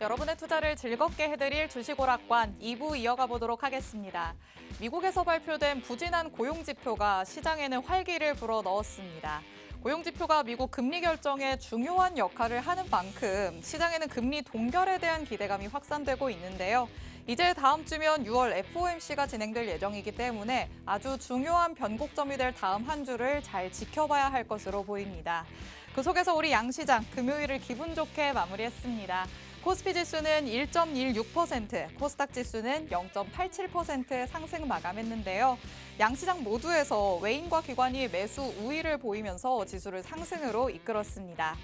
여러분의 투자를 즐겁게 해드릴 주식오락관 2부 이어가 보도록 하겠습니다. 미국에서 발표된 부진한 고용지표가 시장에는 활기를 불어넣었습니다. 고용지표가 미국 금리 결정에 중요한 역할을 하는 만큼 시장에는 금리 동결에 대한 기대감이 확산되고 있는데요. 이제 다음 주면 6월 FOMC가 진행될 예정이기 때문에 아주 중요한 변곡점이 될 다음 한 주를 잘 지켜봐야 할 것으로 보입니다. 그 속에서 우리 양시장 금요일을 기분 좋게 마무리했습니다. 코스피 지수는 1.16%, 코스닥 지수는 0.87% 상승 마감했는데요. 양시장 모두에서 외인과 기관이 매수 우위를 보이면서 지수를 상승으로 이끌었습니다.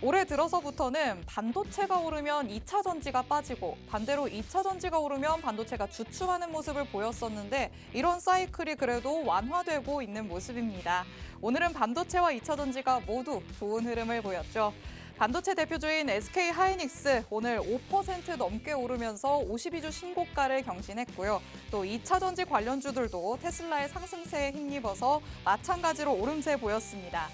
올해 들어서부터는 반도체가 오르면 2차 전지가 빠지고 반대로 2차 전지가 오르면 반도체가 주춤하는 모습을 보였었는데 이런 사이클이 그래도 완화되고 있는 모습입니다. 오늘은 반도체와 2차 전지가 모두 좋은 흐름을 보였죠. 반도체 대표주인 SK하이닉스 오늘 5% 넘게 오르면서 52주 신고가를 경신했고요. 또 2차 전지 관련주들도 테슬라의 상승세에 힘입어서 마찬가지로 오름세 보였습니다.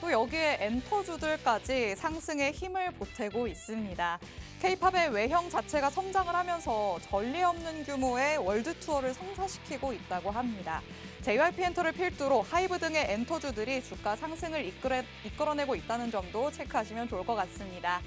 또 여기에 엔터주들까지 상승에 힘을 보태고 있습니다. K-팝의 외형 자체가 성장을 하면서 전례 없는 규모의 월드 투어를 성사시키고 있다고 합니다. JYP 엔터를 필두로 하이브 등의 엔터주들이 주가 상승을 이끌어내고 있다는 점도 체크하시면 좋을 것 같습니다.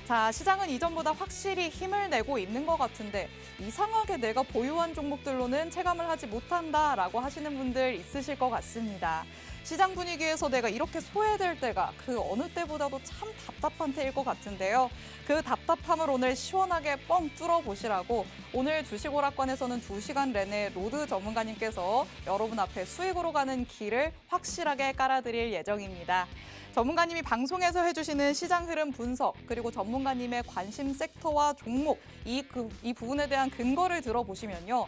자, 시장은 이전보다 확실히 힘을 내고 있는 것 같은데 이상하게 내가 보유한 종목들로는 체감을 하지 못한다라고 하시는 분들 있으실 것 같습니다. 시장 분위기에서 내가 이렇게 소외될 때가 그 어느 때보다도 참 답답한 때일 것 같은데요. 그 답답함을 오늘 시원하게 뻥 뚫어보시라고 오늘 주식오락관에서는 2시간 내내 로드 전문가님께서 여러분 앞에 수익으로 가는 길을 확실하게 깔아드릴 예정입니다. 전문가님이 방송에서 해주시는 시장 흐름 분석 그리고 전문가님의 관심 섹터와 종목 이 부분에 대한 근거를 들어보시면요.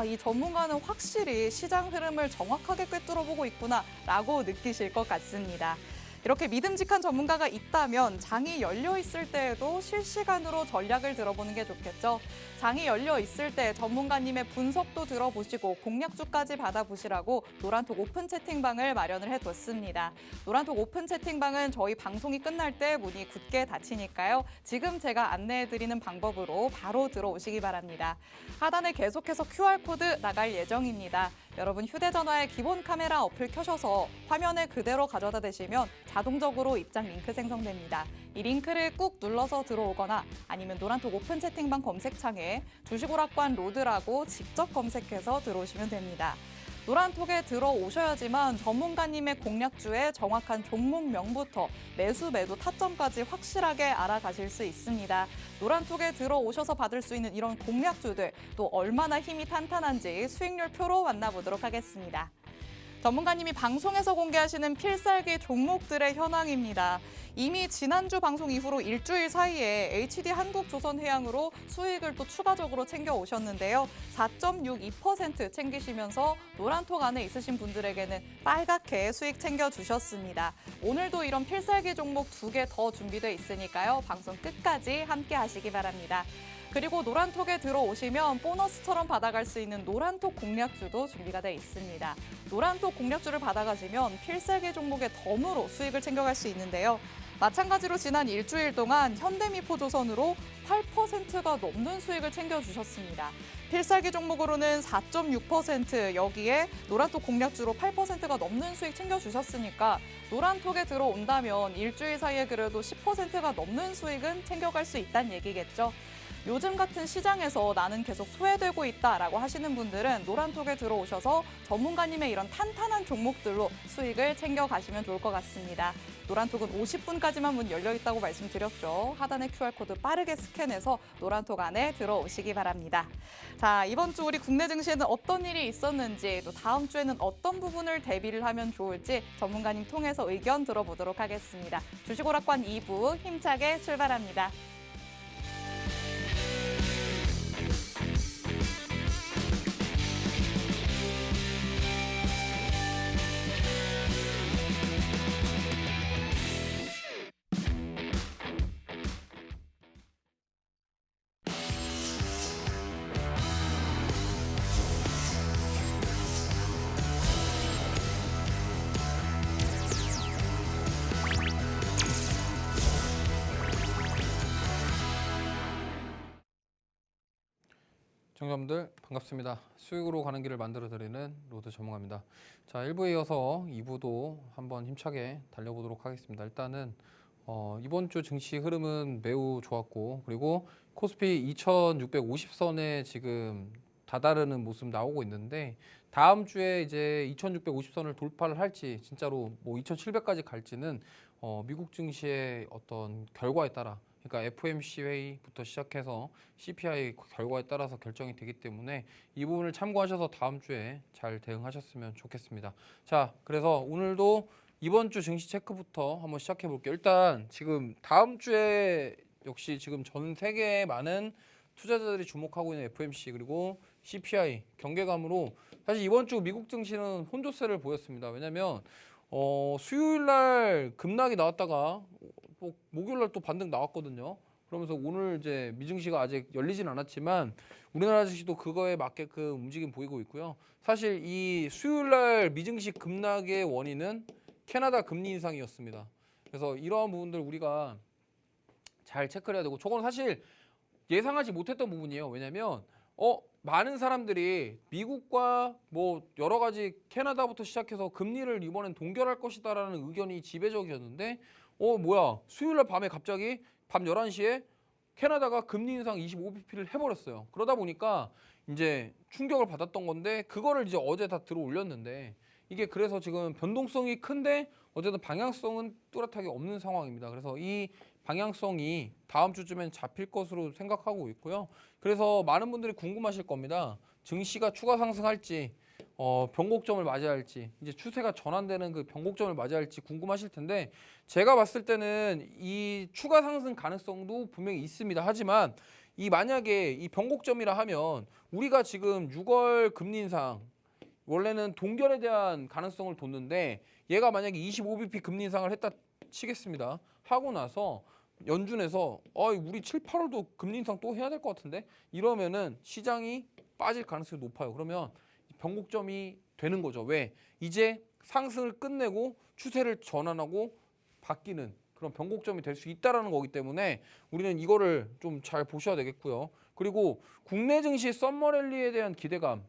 이 전문가는 확실히 시장 흐름을 정확하게 꿰뚫어보고 있구나라고 느끼실 것 같습니다. 이렇게 믿음직한 전문가가 있다면 장이 열려 있을 때에도 실시간으로 전략을 들어보는 게 좋겠죠. 장이 열려 있을 때 전문가님의 분석도 들어보시고 공략주까지 받아보시라고 노란톡 오픈 채팅방을 마련을 해뒀습니다. 노란톡 오픈 채팅방은 저희 방송이 끝날 때 문이 굳게 닫히니까요. 지금 제가 안내해드리는 방법으로 바로 들어오시기 바랍니다. 하단에 계속해서 QR코드 나갈 예정입니다. 여러분 휴대전화에 기본 카메라 어플 켜셔서 화면을 그대로 가져다 대시면 자동적으로 입장 링크 생성됩니다. 이 링크를 꾹 눌러서 들어오거나 아니면 노란톡 오픈 채팅방 검색창에 주식오락관 로드라고 직접 검색해서 들어오시면 됩니다. 노란톡에 들어오셔야지만 전문가님의 공략주의 정확한 종목명부터 매수, 매도, 타점까지 확실하게 알아가실 수 있습니다. 노란톡에 들어오셔서 받을 수 있는 이런 공략주들 또 얼마나 힘이 탄탄한지 수익률 표로 만나보도록 하겠습니다. 전문가님이 방송에서 공개하시는 필살기 종목들의 현황입니다. 이미 지난주 방송 이후로 일주일 사이에 HD한국조선해양으로 수익을 또 추가적으로 챙겨오셨는데요. 4.62% 챙기시면서 노란톡 안에 있으신 분들에게는 빨갛게 수익 챙겨주셨습니다. 오늘도 이런 필살기 종목 2개 더 준비돼 있으니까요. 방송 끝까지 함께 하시기 바랍니다. 그리고 노란톡에 들어오시면 보너스처럼 받아갈 수 있는 노란톡 공략주도 준비가 돼 있습니다. 노란톡 공략주를 받아가시면 필살기 종목의 덤으로 수익을 챙겨갈 수 있는데요. 마찬가지로 지난 일주일 동안 현대미포조선으로 8%가 넘는 수익을 챙겨주셨습니다. 필살기 종목으로는 4.6%, 여기에 노란톡 공략주로 8%가 넘는 수익 챙겨주셨으니까 노란톡에 들어온다면 일주일 사이에 그래도 10%가 넘는 수익은 챙겨갈 수 있다는 얘기겠죠. 요즘 같은 시장에서 나는 계속 소외되고 있다라고 하시는 분들은 노란톡에 들어오셔서 전문가님의 이런 탄탄한 종목들로 수익을 챙겨가시면 좋을 것 같습니다. 노란톡은 50분까지만 문 열려 있다고 말씀드렸죠. 하단의 QR코드 빠르게 스캔해서 노란톡 안에 들어오시기 바랍니다. 자, 이번 주 우리 국내 증시에는 어떤 일이 있었는지 또 다음 주에는 어떤 부분을 대비를 하면 좋을지 전문가님 통해서 의견 들어보도록 하겠습니다. 주식오락관 2부 힘차게 출발합니다. 시청자분들 반갑습니다. 수익으로 가는 길을 만들어 드리는 로드 전문가입니다. 자, 1부에 이어서 2부도 한번 힘차게 달려보도록 하겠습니다. 일단은 이번 주 증시 흐름은 매우 좋았고, 그리고 코스피 2650선에 지금 다다르는 모습 나오고 있는데, 다음 주에 이제 2650선을 돌파를 할지, 진짜로 뭐 2700까지 갈지는 미국 증시의 어떤 결과에 따라, 그러니까 FOMC 회의부터 시작해서 CPI 결과에 따라서 결정이 되기 때문에 이 부분을 참고하셔서 다음 주에 잘 대응하셨으면 좋겠습니다. 자, 그래서 오늘도 이번 주 증시 체크부터 한번 시작해 볼게요. 일단 지금 다음 주에 역시 지금 전 세계의 많은 투자자들이 주목하고 있는 FOMC 그리고 CPI 경계감으로 사실 이번 주 미국 증시는 혼조세를 보였습니다. 왜냐하면 수요일 날 급락이 나왔다가 목요일 날 또 반등 나왔거든요. 그러면서 오늘 이제 미증시가 아직 열리진 않았지만 우리나라 증시도 그거에 맞게끔 움직임 보이고 있고요. 사실 이 수요일 날 미증시 급락의 원인은 캐나다 금리 인상이었습니다. 그래서 이러한 부분들 우리가 잘 체크를 해야 되고, 저건 사실 예상하지 못했던 부분이에요. 왜냐면 많은 사람들이 미국과 뭐 여러 가지 캐나다부터 시작해서 금리를 이번엔 동결할 것이다라는 의견이 지배적이었는데 뭐야, 수요일 날 밤에 갑자기 밤 11시에 캐나다가 금리 인상 25bp를 해버렸어요. 그러다 보니까 이제 충격을 받았던 건데, 그거를 이제 어제 다 들어 올렸는데, 이게 그래서 지금 변동성이 큰데 어쨌든 방향성은 뚜렷하게 없는 상황입니다. 그래서 이 방향성이 다음 주쯤엔 잡힐 것으로 생각하고 있고요. 그래서 많은 분들이 궁금하실 겁니다. 증시가 추가 상승할지, 변곡점을 맞이할지, 이제 추세가 전환되는 그 변곡점을 맞이할지 궁금하실 텐데, 제가 봤을 때는 이 추가 상승 가능성도 분명히 있습니다. 하지만 이 만약에 이 변곡점이라 하면 우리가 지금 6월 금리 인상 원래는 동결에 대한 가능성을 뒀는데, 얘가 만약에 25bp 금리 인상을 했다 치겠습니다. 하고 나서 연준에서 우리 7, 8월도 금리 인상 또 해야 될 것 같은데, 이러면은 시장이 빠질 가능성이 높아요. 그러면 변곡점이 되는 거죠. 왜? 이제 상승을 끝내고 추세를 전환하고 바뀌는 그런 변곡점이 될 수 있다라는 거기 때문에 우리는 이거를 좀 잘 보셔야 되겠고요. 그리고 국내 증시 썸머 랠리에 대한 기대감,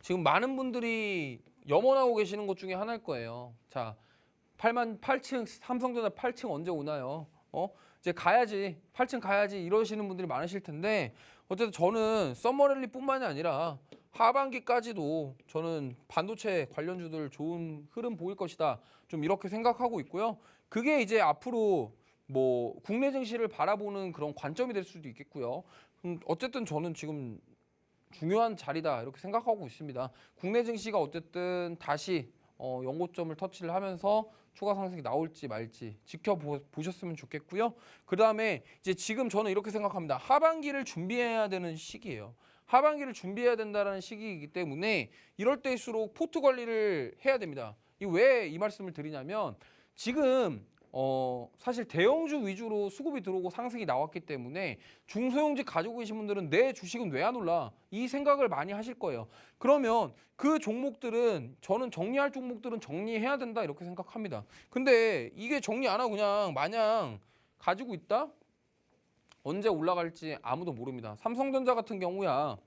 지금 많은 분들이 염원하고 계시는 것 중에 하나일 거예요. 자, 8층 삼성전자 8층 언제 오나요? 이제 가야지, 8층 가야지 이러시는 분들이 많으실 텐데, 어쨌든 저는 썸머랠리뿐만이 아니라 하반기까지도 저는 반도체 관련주들 좋은 흐름 보일 것이다, 좀 이렇게 생각하고 있고요. 그게 이제 앞으로 뭐 국내 증시를 바라보는 그런 관점이 될 수도 있겠고요. 어쨌든 저는 지금 중요한 자리다 이렇게 생각하고 있습니다. 국내 증시가 어쨌든 다시 연고점을 터치를 하면서 추가 상승이 나올지 말지 지켜보셨으면 좋겠고요. 그 다음에 이제 지금 저는 이렇게 생각합니다. 하반기를 준비해야 되는 시기예요. 하반기를 준비해야 된다는 시기이기 때문에 이럴 때일수록 포트 관리를 해야 됩니다. 왜 이 말씀을 드리냐면, 지금 사실 대형주 위주로 수급이 들어오고 상승이 나왔기 때문에 중소형주 가지고 계신 분들은 내 주식은 왜 안 올라? 이 생각을 많이 하실 거예요. 그러면 그 종목들은, 저는 정리할 종목들은 정리해야 된다 이렇게 생각합니다. 근데 이게 정리 안 하고 그냥 마냥 가지고 있다? 언제 올라갈지 아무도 모릅니다. 삼성전자 같은 경우야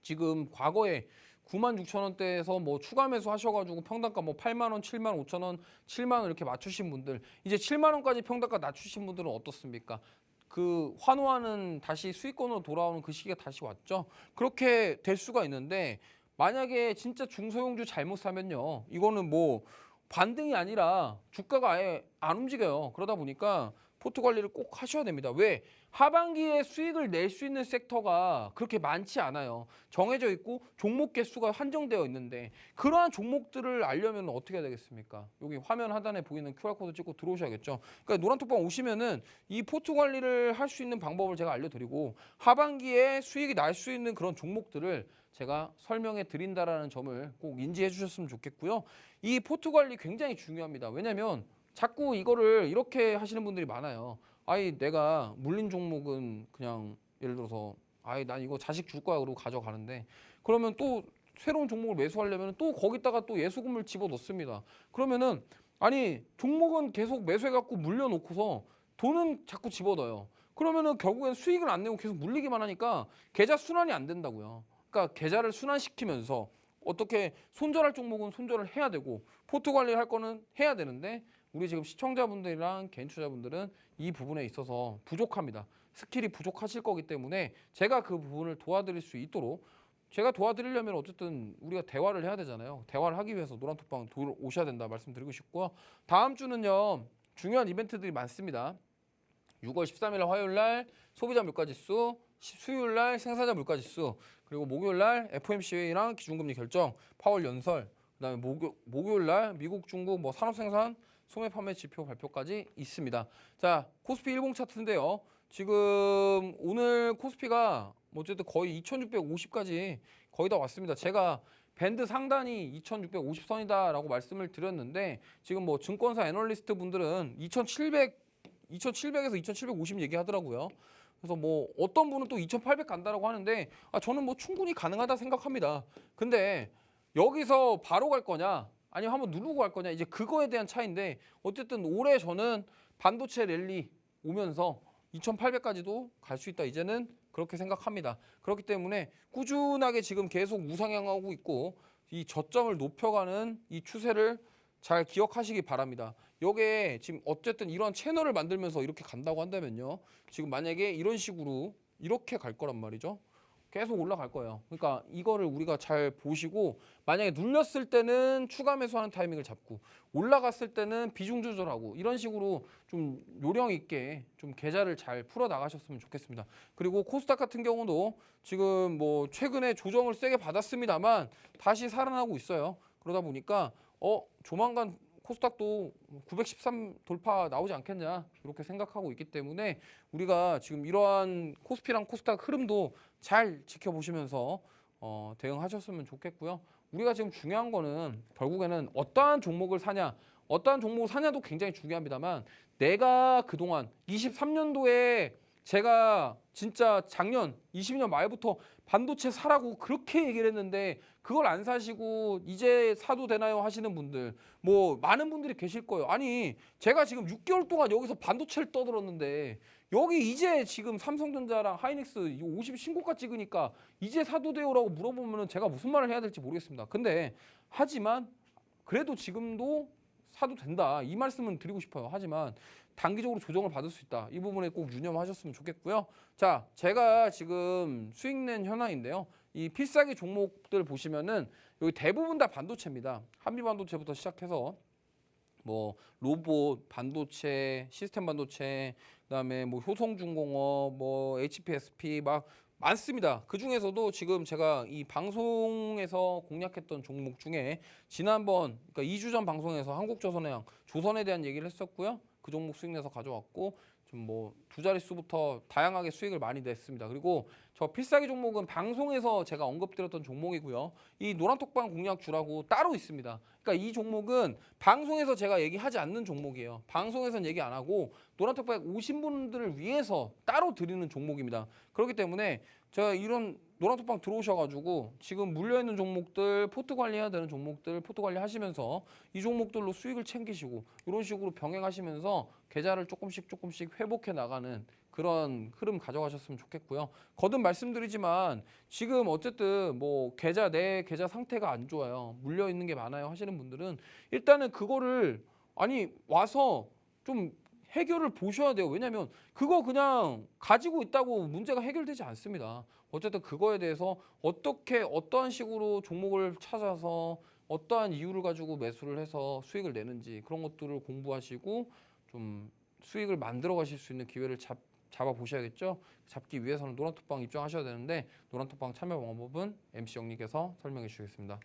지금 과거에 96,000원대에서 뭐 추가 매수 하셔가지고 평단가 뭐 8만 원, 7만 5천 원, 7만 원 이렇게 맞추신 분들, 이제 7만 원까지 평단가 낮추신 분들은 어떻습니까? 그 환호하는 다시 수익권으로 돌아오는 그 시기가 다시 왔죠. 그렇게 될 수가 있는데, 만약에 진짜 중소형주 잘못 사면요, 이거는 뭐 반등이 아니라 주가가 아예 안 움직여요. 그러다 보니까 포트 관리를 꼭 하셔야 됩니다. 왜? 하반기에 수익을 낼 수 있는 섹터가 그렇게 많지 않아요. 정해져 있고 종목 개수가 한정되어 있는데, 그러한 종목들을 알려면 어떻게 해야 되겠습니까? 여기 화면 하단에 보이는 QR코드 찍고 들어오셔야겠죠. 그러니까 노란톡방 오시면은 이 포트 관리를 할 수 있는 방법을 제가 알려드리고, 하반기에 수익이 날 수 있는 그런 종목들을 제가 설명해 드린다라는 점을 꼭 인지해 주셨으면 좋겠고요. 이 포트 관리 굉장히 중요합니다. 왜냐면 자꾸 이거를 이렇게 하시는 분들이 많아요. 내가 물린 종목은 그냥 예를 들어서 난 이거 자식 줄 거야 그러고 가져가는데, 그러면 또 새로운 종목을 매수하려면 또 거기다가 또 예수금을 집어넣습니다. 그러면은 종목은 계속 매수해갖고 물려놓고서 돈은 자꾸 집어넣어요. 그러면은 결국엔 수익을 안 내고 계속 물리기만 하니까 계좌 순환이 안 된다고요. 그러니까 계좌를 순환시키면서 어떻게 손절할 종목은 손절을 해야 되고 포트 관리할 거는 해야 되는데 우리 지금 시청자분들이랑 개인 투자분들은 이 부분에 있어서 부족합니다. 스킬이 부족하실 거기 때문에 제가 그 부분을 도와드릴 수 있도록 제가 도와드리려면 어쨌든 우리가 대화를 해야 되잖아요. 대화를 하기 위해서 노란톡방 오셔야 된다 말씀드리고 싶고요. 다음 주는요. 중요한 이벤트들이 많습니다. 6월 13일 화요일 날 소비자 물가지수, 수요일 날 생산자 물가지수, 그리고 목요일 날 FOMC 회의랑 기준금리 결정, 파월 연설, 그다음에 목요일 날 미국, 중국 뭐 산업 생산, 소매 판매 지표 발표까지 있습니다. 자, 코스피 일봉 차트인데요. 지금 오늘 코스피가 어쨌든 거의 2,650까지 거의 다 왔습니다. 제가 밴드 상단이 2,650선이다라고 말씀을 드렸는데 지금 뭐 증권사 애널리스트 분들은 2,700에서 2,750 얘기하더라고요. 그래서 뭐 어떤 분은 또 2,800 간다라고 하는데 저는 뭐 충분히 가능하다 생각합니다. 근데 여기서 바로 갈 거냐 아니면 한번 누르고 갈 거냐 이제 그거에 대한 차이인데 어쨌든 올해 저는 반도체 랠리 오면서 2,800까지도 갈 수 있다. 이제는 그렇게 생각합니다. 그렇기 때문에 꾸준하게 지금 계속 우상향하고 있고 이 저점을 높여가는 이 추세를 잘 기억하시기 바랍니다. 여기에 지금 어쨌든 이런 채널을 만들면서 이렇게 간다고 한다면요. 지금 만약에 이런 식으로 이렇게 갈 거란 말이죠. 계속 올라갈 거예요. 그러니까 이거를 우리가 잘 보시고 만약에 눌렸을 때는 추가 매수하는 타이밍을 잡고 올라갔을 때는 비중 조절하고 이런 식으로 좀 요령 있게 좀 계좌를 잘 풀어 나가셨으면 좋겠습니다. 그리고 코스닥 같은 경우도 지금 뭐 최근에 조정을 세게 받았습니다만 다시 살아나고 있어요. 그러다 보니까 조만간 코스닥도 913 돌파 나오지 않겠냐 이렇게 생각하고 있기 때문에 우리가 지금 이러한 코스피랑 코스닥 흐름도 잘 지켜보시면서 대응하셨으면 좋겠고요. 우리가 지금 중요한 거는 결국에는 어떠한 종목을 사냐 어떠한 종목을 사냐도 굉장히 중요합니다만 내가 그동안 23년도에 제가 진짜 작년 22년 말부터 반도체 사라고 그렇게 얘기를 했는데 그걸 안 사시고 이제 사도 되나요 하시는 분들 뭐 많은 분들이 계실 거예요. 아니 제가 지금 6개월 동안 여기서 반도체를 떠들었는데 여기 이제 지금 삼성전자랑 하이닉스 50 신고가 찍으니까 이제 사도 돼요라고 물어보면 제가 무슨 말을 해야 될지 모르겠습니다. 근데 하지만 그래도 지금도 사도 된다 이 말씀은 드리고 싶어요. 하지만 단기적으로 조정을 받을 수 있다. 이 부분에 꼭 유념하셨으면 좋겠고요. 자, 제가 지금 수익 낸 현황인데요. 이 필살기 종목들 보시면은 여기 대부분 다 반도체입니다. 한미반도체부터 시작해서 뭐 로봇, 반도체, 시스템 반도체, 그다음에 뭐 효성중공업, 뭐 HPSP 막 많습니다. 그 중에서도 지금 제가 이 방송에서 공략했던 종목 중에 지난번 그러니까 2주 전 방송에서 한국조선해양 조선에 대한 얘기를 했었고요. 그 종목 수익 내서 가져왔고 좀 뭐 두 자릿수부터 다양하게 수익을 많이 냈습니다. 그리고 저 필살기 종목은 방송에서 제가 언급드렸던 종목이고요. 이 노란톡방 공략주라고 따로 있습니다. 그러니까 이 종목은 방송에서 제가 얘기하지 않는 종목이에요. 방송에서는 얘기 안 하고 노란톡방에 오신 분들을 위해서 따로 드리는 종목입니다. 그렇기 때문에 제가 이런 노란톡방 들어오셔가지고 지금 물려있는 종목들, 포트 관리해야 되는 종목들 포트 관리하시면서 이 종목들로 수익을 챙기시고 이런 식으로 병행하시면서 계좌를 조금씩 회복해 나가는 그런 흐름 가져가셨으면 좋겠고요. 거듭 말씀드리지만 지금 어쨌든 뭐 내 계좌 상태가 안 좋아요. 물려 있는 게 많아요 하시는 분들은 일단은 그거를 와서 좀 해결을 보셔야 돼요. 왜냐하면 그거 그냥 가지고 있다고 문제가 해결되지 않습니다. 어쨌든 그거에 대해서 어떠한 식으로 종목을 찾아서 어떠한 이유를 가지고 매수를 해서 수익을 내는지 그런 것들을 공부하시고 좀 수익을 만들어 가실 수 있는 기회를 잡아 보셔야겠죠. 잡기 위해서는 노란톡방 입장하셔야 되는데 노란톡방 참여 방법은 MC 영님께서 설명해 주시겠습니다.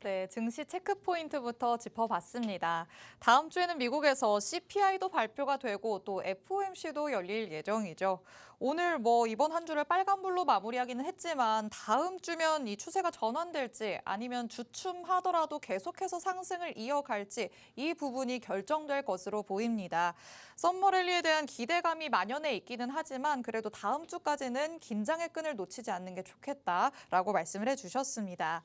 네, 증시 체크 포인트부터 짚어봤습니다. 다음 주에는 미국에서 CPI도 발표가 되고 또 FOMC도 열릴 예정이죠. 오늘 이번 한 주를 빨간불로 마무리하기는 했지만 다음 주면 이 추세가 전환될지 아니면 주춤하더라도 계속해서 상승을 이어갈지 이 부분이 결정될 것으로 보입니다. 썸머 랠리에 대한 기대감이 만연해 있기는 하지만 그래도 다음 주까지는 긴장의 끈을 놓치지 않는 게 좋겠다라고 말씀을 해주셨습니다.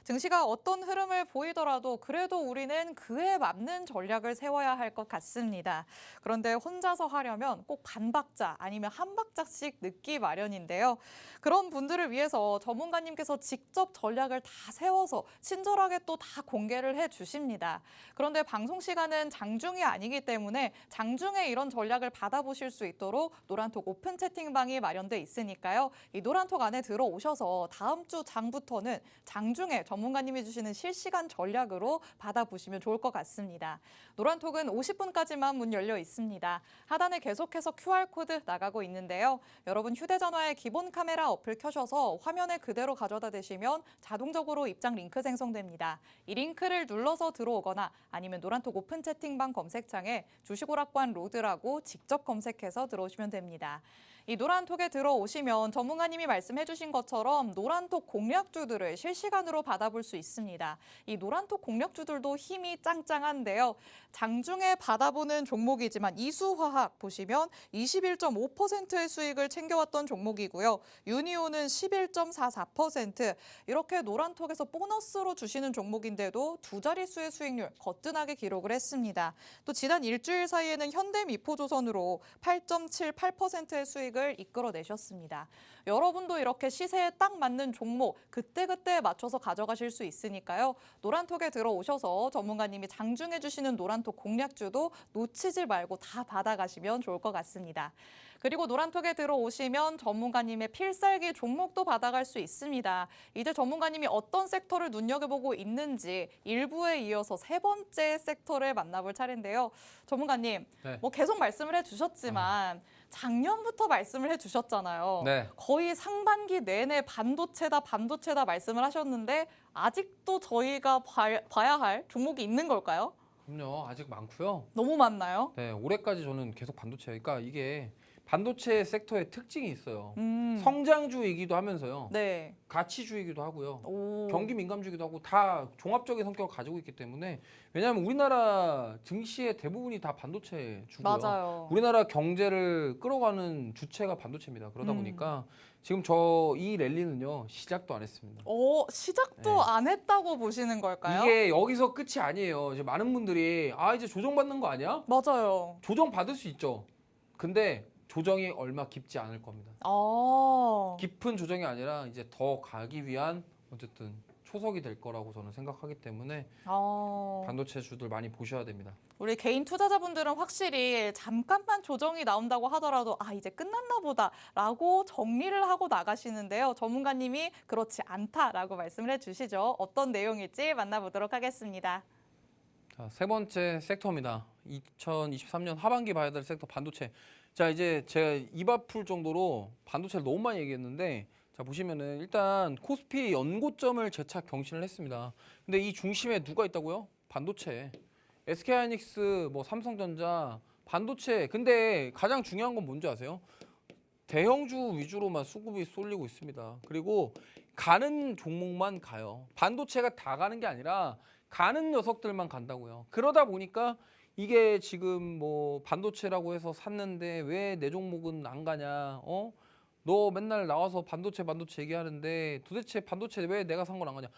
증시가 어떤 흐름을 보이더라도 그래도 우리는 그에 맞는 전략을 세워야 할 것 같습니다. 그런데 혼자서 하려면 꼭 반박자 아니면 한 박자씩 늦기 마련인데요. 그런 분들을 위해서 전문가님께서 직접 전략을 다 세워서 친절하게 또 다 공개를 해 주십니다. 그런데 방송 시간은 장중이 아니기 때문에 장중에 이런 전략을 받아보실 수 있도록 노란톡 오픈 채팅방이 마련돼 있으니까요. 이 노란톡 안에 들어오셔서 다음 주 장부터는 장중에 전문가님이 주시는 실시간 전략으로 받아보시면 좋을 것 같습니다. 노란톡은 50분까지만 문 열려 있습니다. 하단에 계속해서 QR코드 나가고 있는데요. 여러분 휴대전화에 기본 카메라 어플 켜셔서 화면에 그대로 가져다 대시면 자동적으로 입장 링크 생성됩니다. 이 링크를 눌러서 들어오거나 아니면 노란톡 오픈 채팅방 검색창에 주식오락관 로드라고 직접 검색해서 들어오시면 됩니다. 이 노란톡에 들어오시면 전문가님이 말씀해 주신 것처럼 노란톡 공략주들을 실시간으로 받아볼 수 있습니다. 이 노란톡 공략주들도 힘이 짱짱한데요. 장중에 받아보는 종목이지만 이수화학 보시면 21.5%의 수익을 챙겨왔던 종목이고요. 유니온은 11.44%, 이렇게 노란톡에서 보너스로 주시는 종목인데도 두 자릿수의 수익률 거뜬하게 기록을 했습니다. 또 지난 일주일 사이에는 현대미포조선으로 8.78%의 수익을 이끌어내셨습니다. 여러분도 이렇게 시세에 딱 맞는 종목 그때그때 맞춰서 가져가실 수 있으니까요. 노란톡에 들어오셔서 전문가님이 장중해 주시는 노란톡 공략주도 놓치지 말고 다 받아가시면 좋을 것 같습니다. 그리고 노란톡에 들어오시면 전문가님의 필살기 종목도 받아갈 수 있습니다. 이제 전문가님이 어떤 섹터를 눈여겨보고 있는지 1부에 이어서 세 번째 섹터를 만나볼 차례인데요. 전문가님, 네. 뭐 계속 말씀을 해주셨지만 작년부터 말씀을 해주셨잖아요. 네. 거의 상반기 내내 반도체다 말씀을 하셨는데 아직도 저희가 봐야 할 종목이 있는 걸까요? 그럼요. 아직 많고요. 너무 많나요? 네, 올해까지 저는 계속 반도체. 그러니까 이게 반도체 섹터의 특징이 있어요. 음. 성장주이기도 하면서요. 네. 가치주이기도 하고요. 오. 경기 민감주이기도 하고 다 종합적인 성격을 가지고 있기 때문에, 왜냐하면 우리나라 증시의 대부분이 다 반도체 주고요. 맞아요. 우리나라 경제를 끌어가는 주체가 반도체입니다. 그러다 보니까 지금 이 랠리는요, 시작도 안 했습니다. 시작도 네. 안 했다고 보시는 걸까요? 이게 여기서 끝이 아니에요. 이제 많은 분들이 이제 조정받는 거 아니야? 맞아요. 조정 받을 수 있죠. 근데 조정이 얼마 깊지 않을 겁니다. 깊은 조정이 아니라 이제 더 가기 위한 어쨌든 초석이 될 거라고 저는 생각하기 때문에 반도체 주들 많이 보셔야 됩니다. 우리 개인 투자자분들은 확실히 잠깐만 조정이 나온다고 하더라도 이제 끝났나 보다라고 정리를 하고 나가시는데요. 전문가님이 그렇지 않다라고 말씀을 해주시죠. 어떤 내용일지 만나보도록 하겠습니다. 자, 세 번째 섹터입니다. 2023년 하반기 봐야 될 섹터 반도체. 자, 이제 제가 입 아플 정도로 반도체를 너무 많이 얘기했는데, 자, 보시면은 일단 코스피 연고점을 재차 경신을 했습니다. 근데 이 중심에 누가 있다고요? 반도체. SK하이닉스, 뭐 삼성전자, 반도체. 근데 가장 중요한 건 뭔지 아세요? 대형주 위주로만 수급이 쏠리고 있습니다. 그리고 가는 종목만 가요. 반도체가 다 가는 게 아니라 가는 녀석들만 간다고요. 그러다 보니까 이게 지금 뭐 반도체라고 해서 샀는데 왜 내 종목은 안 가냐? 너 맨날 나와서 반도체 얘기하는데 도대체 반도체 왜 내가 산 건 안 가냐?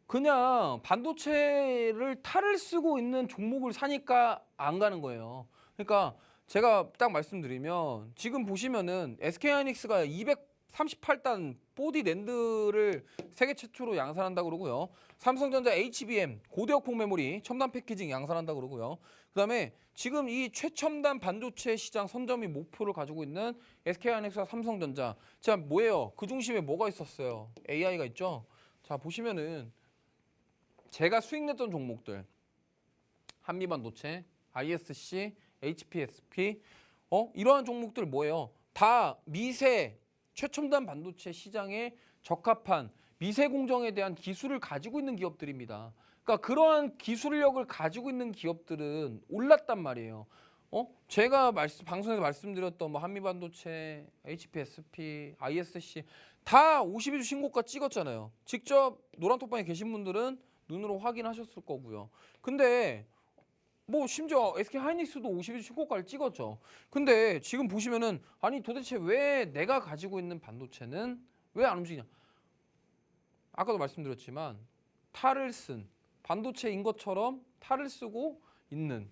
그냥 반도체를 탈을 쓰고 있는 종목을 사니까 안 가는 거예요. 그러니까 제가 딱 말씀드리면 지금 보시면은 SK하이닉스가 238단 4D 낸드를 세계 최초로 양산한다 그러고요. 삼성전자 HBM 고대역폭 메모리 첨단 패키징 양산한다 그러고요. 그다음에 지금 이 최첨단 반도체 시장 선점이 목표를 가지고 있는 SK하이닉스와 삼성전자. 자, 뭐예요? 그 중심에 뭐가 있었어요? AI가 있죠. 자, 보시면은 제가 수익 냈던 종목들 한미반도체, ISC, HPSP 이러한 종목들 뭐예요? 다 미세 최첨단 반도체 시장에 적합한 미세 공정에 대한 기술을 가지고 있는 기업들입니다. 그러니까 그러한 기술력을 가지고 있는 기업들은 올랐단 말이에요. 제가 방송에서 말씀드렸던 뭐 한미반도체, HPSP, ISC 다 52주 신고가 찍었잖아요. 직접 노란톡방에 계신 분들은 눈으로 확인하셨을 거고요. 근데 뭐 심지어 SK하이닉스도 52주 신고가를 찍었죠. 근데 지금 보시면은 아니 도대체 왜 내가 가지고 있는 반도체는 왜 안 움직이냐? 아까도 말씀드렸지만 탈을 쓴 반도체인 것처럼 탈을 쓰고 있는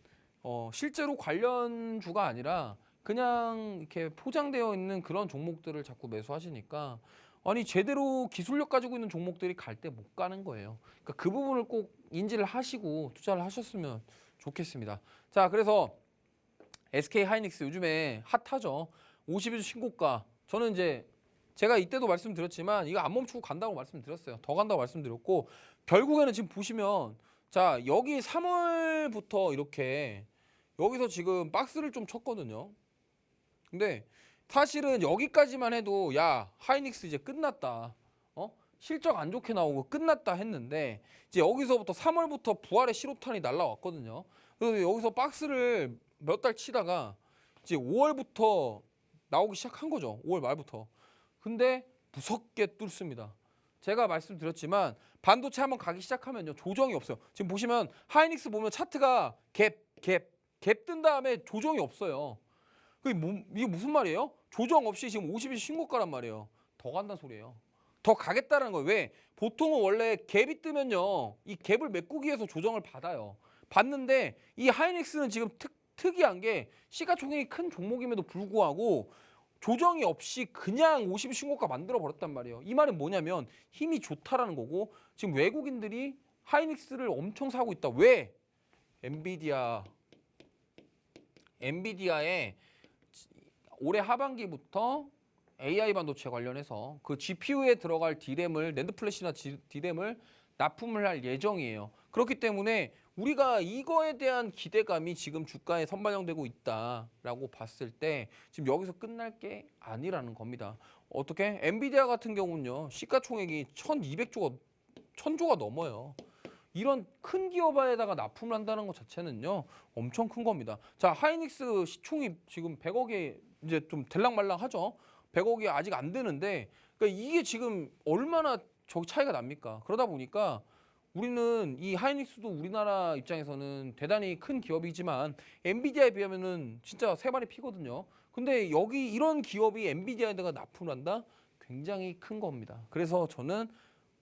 실제로 관련주가 아니라 그냥 이렇게 포장되어 있는 그런 종목들을 자꾸 매수하시니까 아니 제대로 기술력 가지고 있는 종목들이 갈 때 못 가는 거예요. 그러니까 그 부분을 꼭 인지를 하시고 투자를 하셨으면 좋겠습니다. 자, 그래서 SK 하이닉스 요즘에 핫하죠. 52주 신고가. 저는 이제 제가 이때도 말씀드렸지만 이거 안 멈추고 간다고 말씀드렸어요. 더 간다고 말씀드렸고 결국에는 지금 보시면 자, 여기 3월부터 이렇게 여기서 지금 박스를 좀 쳤거든요. 근데 사실은 여기까지만 해도 야, 하이닉스 이제 끝났다. 실적 안 좋게 나오고 끝났다 했는데 이제 여기서부터 3월부터 부활의 실호탄이 날라왔거든요. 그래서 여기서 박스를 몇 달 치다가 이제 5월부터 나오기 시작한 거죠. 5월 말부터. 근데 무섭게 뚫습니다. 제가 말씀드렸지만 반도체 한번 가기 시작하면요. 조정이 없어요. 지금 보시면 하이닉스 보면 차트가 갭 뜬 다음에 조정이 없어요. 이게 무슨 말이에요? 조정 없이 지금 50일 신고가란 말이에요. 더 간다는 소리예요. 더 가겠다는 거예요. 왜? 보통은 원래 갭이 뜨면요. 이 갭을 메꾸기 위해서 조정을 받아요. 받는데 이 하이닉스는 지금 특이한 게 시가총액이 큰 종목임에도 불구하고 조정이 없이 그냥 50일 신고가 만들어 버렸단 말이에요. 이 말은 뭐냐면 힘이 좋다라는 거고 지금 외국인들이 하이닉스를 엄청 사고 있다. 왜? 엔비디아에 올해 하반기부터 AI 반도체 관련해서 그 GPU에 들어갈 D램을 낸드 플래시나 D램을 납품을 할 예정이에요. 그렇기 때문에 우리가 이거에 대한 기대감이 지금 주가에 선반영되고 있다라고 봤을 때 지금 여기서 끝날 게 아니라는 겁니다. 어떻게? 엔비디아 같은 경우는요. 시가총액이 1000조가 넘어요. 이런 큰 기업에다가 납품을 한다는 것 자체는요. 엄청 큰 겁니다. 자, 하이닉스 시총이 지금 100억에 이제 좀 들락말락하죠. 100억이 아직 안 되는데 그러니까 이게 지금 얼마나 저 차이가 납니까? 그러다 보니까 우리는 이 하이닉스도 우리나라 입장에서는 대단히 큰 기업이지만 엔비디아에 비하면은 진짜 세 발이 피거든요. 근데 여기 이런 기업이 엔비디아에다가 납품을 한다? 굉장히 큰 겁니다. 그래서 저는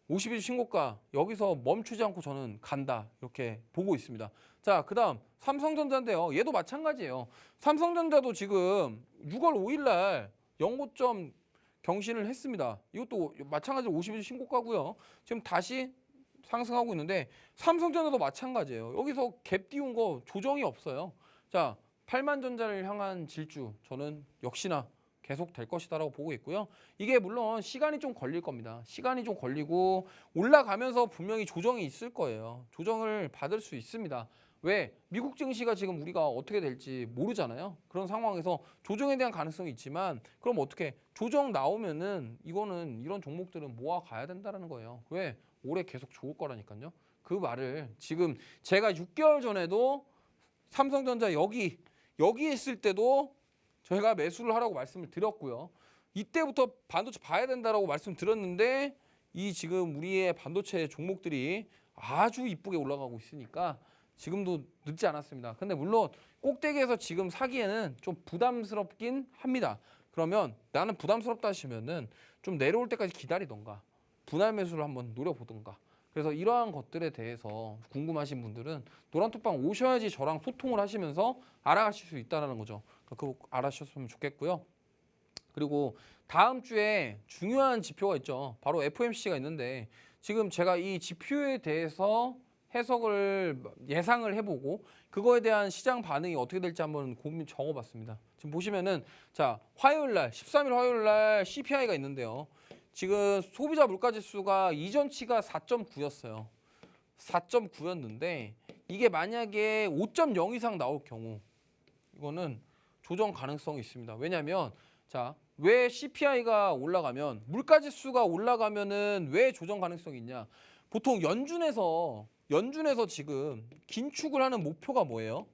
50일 신고가 여기서 멈추지 않고 저는 간다 이렇게 보고 있습니다. 자, 그다음 삼성전자인데요. 얘도 마찬가지예요. 삼성전자도 지금 6월 5일 날 연고점 경신을 했습니다. 이것도 마찬가지로 50일 신고가고요. 지금 다시 상승하고 있는데 삼성전자도 마찬가지예요. 여기서 갭 띄운 거 조정이 없어요. 자, 8만전자를 향한 질주 저는 역시나 계속 될 것이다라고 보고 있고요. 이게 물론 시간이 좀 걸릴 겁니다. 시간이 좀 걸리고 올라가면서 분명히 조정이 있을 거예요. 조정을 받을 수 있습니다. 왜? 미국 증시가 지금 우리가 어떻게 될지 모르잖아요. 그런 상황에서 조정에 대한 가능성이 있지만 그럼 어떻게? 조정 나오면은 이거는 이런 종목들은 모아 가야 된다는 거예요. 왜? 올해 계속 좋을 거라니까요. 그 말을 지금 제가 6개월 전에도 삼성전자 여기 있을 때도 저희가 매수를 하라고 말씀을 드렸고요. 이때부터 반도체 봐야 된다라고 말씀드렸는데 이 지금 우리의 반도체 종목들이 아주 이쁘게 올라가고 있으니까 지금도 늦지 않았습니다. 근데 물론 꼭대기에서 지금 사기에는 좀 부담스럽긴 합니다. 그러면 나는 부담스럽다 하시면은 좀 내려올 때까지 기다리던가 분할 매수를 한번 노려보던가 그래서 이러한 것들에 대해서 궁금하신 분들은 노란톡방 오셔야지 저랑 소통을 하시면서 알아가실 수 있다는 거죠. 그거 알아주셨으면 좋겠고요. 그리고 다음 주에 중요한 지표가 있죠. 바로 FOMC가 있는데 지금 제가 이 지표에 대해서 해석을 예상을 해보고 그거에 대한 시장 반응이 어떻게 될지 한번 고민 적어봤습니다. 지금 보시면은 자 화요일 날 13일 화요일 날 CPI가 있는데요. 지금 소비자 물가지수가 이전치가 4.9였어요. 4.9였는데 이게 만약에 5.0 이상 나올 경우 이거는 조정 가능성이 있습니다. 왜냐하면 자, 왜 CPI가 올라가면 물가지수가 올라가면은 왜 조정 가능성이 있냐? 보통 연준에서 지금 긴축을 하는 목표가 뭐예요?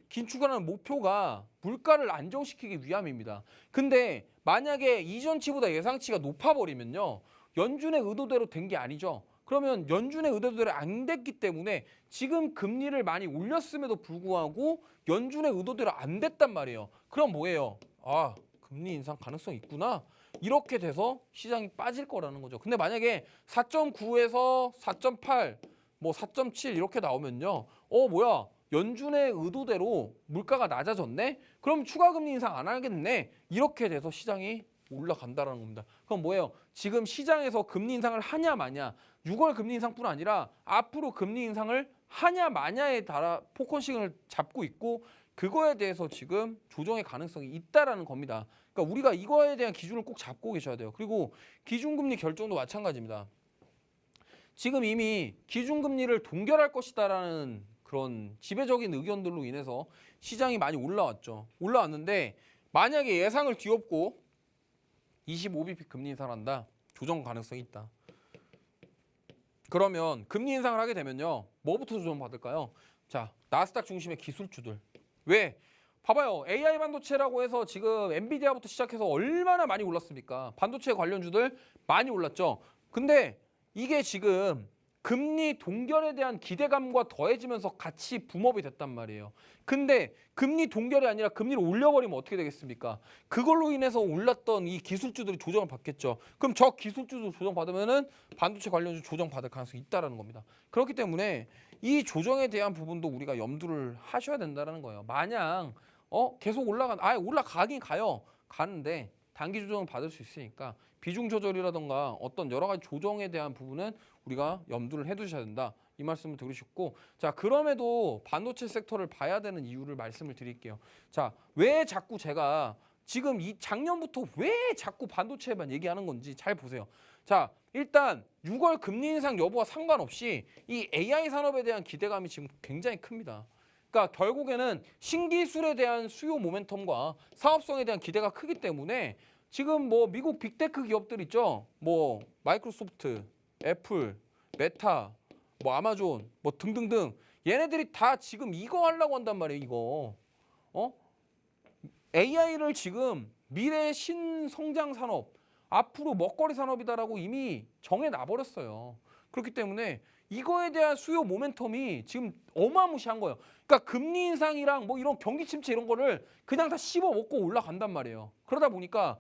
긴축을 하는 목표가 물가를 안정시키기 위함입니다. 근데 만약에 이전치보다 예상치가 높아버리면요. 연준의 의도대로 된 게 아니죠. 그러면 연준의 의도대로 안 됐기 때문에 지금 금리를 많이 올렸음에도 불구하고 연준의 의도대로 안 됐단 말이에요. 그럼 뭐예요? 아, 금리 인상 가능성이 있구나. 이렇게 돼서 시장이 빠질 거라는 거죠. 근데 만약에 4.9에서 4.8, 뭐 4.7 이렇게 나오면요. 뭐야? 연준의 의도대로 물가가 낮아졌네? 그럼 추가 금리 인상 안 하겠네? 이렇게 돼서 시장이 올라간다라는 겁니다. 그럼 뭐예요? 지금 시장에서 금리 인상을 하냐 마냐, 6월 금리 인상뿐 아니라 앞으로 금리 인상을 하냐 마냐에 따라 포커싱을 잡고 있고 그거에 대해서 지금 조정의 가능성이 있다라는 겁니다. 그러니까 우리가 이거에 대한 기준을 꼭 잡고 계셔야 돼요. 그리고 기준금리 결정도 마찬가지입니다. 지금 이미 기준금리를 동결할 것이다라는 그런 지배적인 의견들로 인해서 시장이 많이 올라왔죠. 올라왔는데 만약에 예상을 뒤엎고 25bp 금리 인상을 한다. 조정 가능성이 있다. 그러면 금리 인상을 하게 되면요. 뭐부터 조정받을까요? 자, 나스닥 중심의 기술주들. 왜? 봐봐요. AI 반도체라고 해서 지금 엔비디아부터 시작해서 얼마나 많이 올랐습니까? 반도체 관련주들 많이 올랐죠. 근데 이게 지금 금리 동결에 대한 기대감과 더해지면서 같이 붐업이 됐단 말이에요. 근데 금리 동결이 아니라 금리를 올려버리면 어떻게 되겠습니까? 그걸로 인해서 올랐던 이 기술주들이 조정을 받겠죠. 그럼 저 기술주도 조정받으면은 반도체 관련주 조정받을 가능성이 있다라는 겁니다. 그렇기 때문에 이 조정에 대한 부분도 우리가 염두를 하셔야 된다는 거예요. 마냥 계속 올라가긴 가요. 가는데 단기 조정을 받을 수 있으니까 비중 조절이라던가 어떤 여러 가지 조정에 대한 부분은 우리가 염두를 해두셔야 된다. 이 말씀을 들으셨고, 자 그럼에도 반도체 섹터를 봐야 되는 이유를 말씀을 드릴게요. 자, 왜 자꾸 제가 지금 이 작년부터 왜 자꾸 반도체만 얘기하는 건지 잘 보세요. 자, 일단 6월 금리 인상 여부와 상관없이 이 AI 산업에 대한 기대감이 지금 굉장히 큽니다. 그러니까 결국에는 신기술에 대한 수요 모멘텀과 사업성에 대한 기대가 크기 때문에 지금 뭐 미국 빅테크 기업들 있죠. 뭐 마이크로소프트, 애플, 메타, 뭐 아마존, 뭐 등등등 얘네들이 다 지금 이거 하려고 한단 말이에요. 이거 AI를 지금 미래 신성장 산업, 앞으로 먹거리 산업이다라고 이미 정해놔 버렸어요. 그렇기 때문에 이거에 대한 수요 모멘텀이 지금 어마무시한 거예요. 그러니까 금리 인상이랑 뭐 이런 경기 침체 이런 거를 그냥 다 씹어 먹고 올라간단 말이에요. 그러다 보니까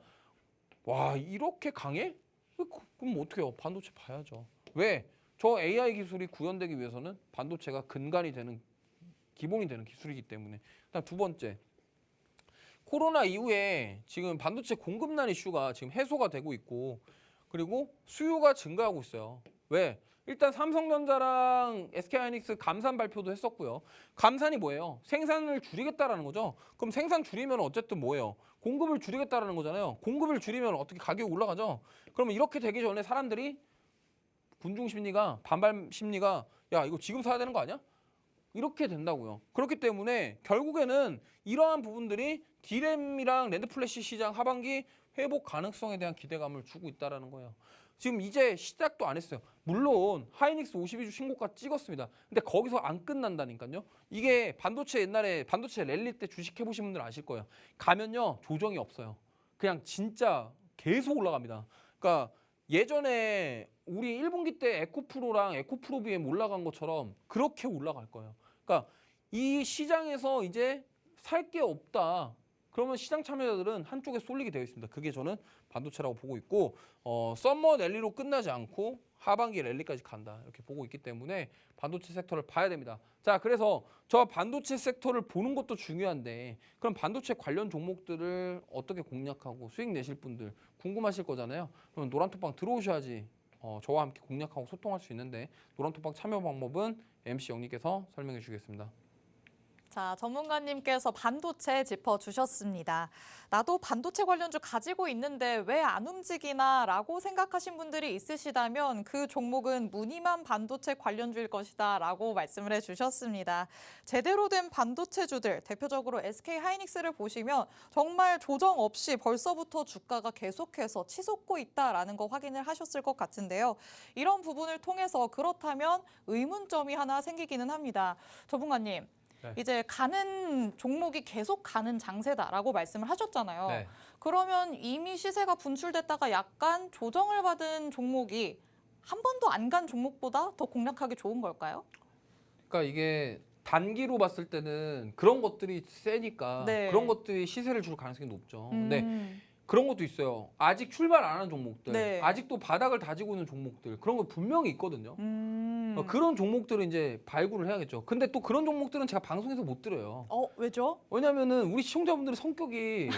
와, 이렇게 강해? 그럼 어떻게 해요? 반도체 봐야죠. 왜? 저 AI 기술이 구현되기 위해서는 반도체가 근간이 되는, 기본이 되는 기술이기 때문에. 그다음 두 번째, 코로나 이후에 지금 반도체 공급난 이슈가 지금 해소가 되고 있고 그리고 수요가 증가하고 있어요. 왜? 일단 삼성전자랑 SK하이닉스 감산 발표도 했었고요. 감산이 뭐예요? 생산을 줄이겠다라는 거죠. 그럼 생산 줄이면 어쨌든 뭐예요? 공급을 줄이겠다라는 거잖아요. 공급을 줄이면 어떻게 가격이 올라가죠? 그러면 이렇게 되기 전에 사람들이 군중 심리가, 반발 심리가 야, 이거 지금 사야 되는 거 아니야? 이렇게 된다고요. 그렇기 때문에 결국에는 이러한 부분들이 D램이랑 랜드 플래시 시장 하반기 회복 가능성에 대한 기대감을 주고 있다라는 거예요. 지금 이제 시작도 안 했어요. 물론 하이닉스 52주 신고가 찍었습니다. 근데 거기서 안 끝난다니까요. 이게 반도체 옛날에 반도체 랠리 때 주식 해보신 분들 아실 거예요. 가면요 조정이 없어요. 그냥 진짜 계속 올라갑니다. 그러니까 예전에 우리 1분기 때 에코프로랑 에코프로비엠 올라간 것처럼 그렇게 올라갈 거예요. 그러니까 이 시장에서 이제 살 게 없다. 그러면 시장 참여자들은 한쪽에 쏠리게 되어 있습니다. 그게 저는 반도체라고 보고 있고 썸머 랠리로 끝나지 않고 하반기 랠리까지 간다. 이렇게 보고 있기 때문에 반도체 섹터를 봐야 됩니다. 자, 그래서 저 반도체 섹터를 보는 것도 중요한데 그럼 반도체 관련 종목들을 어떻게 공략하고 수익 내실 분들 궁금하실 거잖아요. 그럼 노란톡방 들어오셔야지 저와 함께 공략하고 소통할 수 있는데 노란톡방 참여 방법은 MC 영님께서 설명해 주시겠습니다. 자, 전문가님께서 반도체 짚어주셨습니다. 나도 반도체 관련주 가지고 있는데 왜 안 움직이나 라고 생각하신 분들이 있으시다면 그 종목은 무늬만 반도체 관련주일 것이다 라고 말씀을 해주셨습니다. 제대로 된 반도체주들, 대표적으로 SK하이닉스를 보시면 정말 조정 없이 벌써부터 주가가 계속해서 치솟고 있다라는 거 확인을 하셨을 것 같은데요. 이런 부분을 통해서 그렇다면 의문점이 하나 생기기는 합니다. 전문가님. 네. 이제 가는 종목이 계속 가는 장세다라고 말씀을 하셨잖아요. 네. 그러면 이미 시세가 분출됐다가 약간 조정을 받은 종목이 한 번도 안 간 종목보다 더 공략하기 좋은 걸까요? 그러니까 이게 단기로 봤을 때는 그런 것들이 세니까 네. 그런 것들이 시세를 줄 가능성이 높죠. 근데 그런 것도 있어요. 아직 출발 안 한 종목들, 네. 아직도 바닥을 다지고 있는 종목들 그런 거 분명히 있거든요. 그런 종목들은 이제 발굴을 해야겠죠. 근데 또 그런 종목들은 제가 방송에서 못 드려요. 왜죠? 왜냐면은 우리 시청자분들의 성격이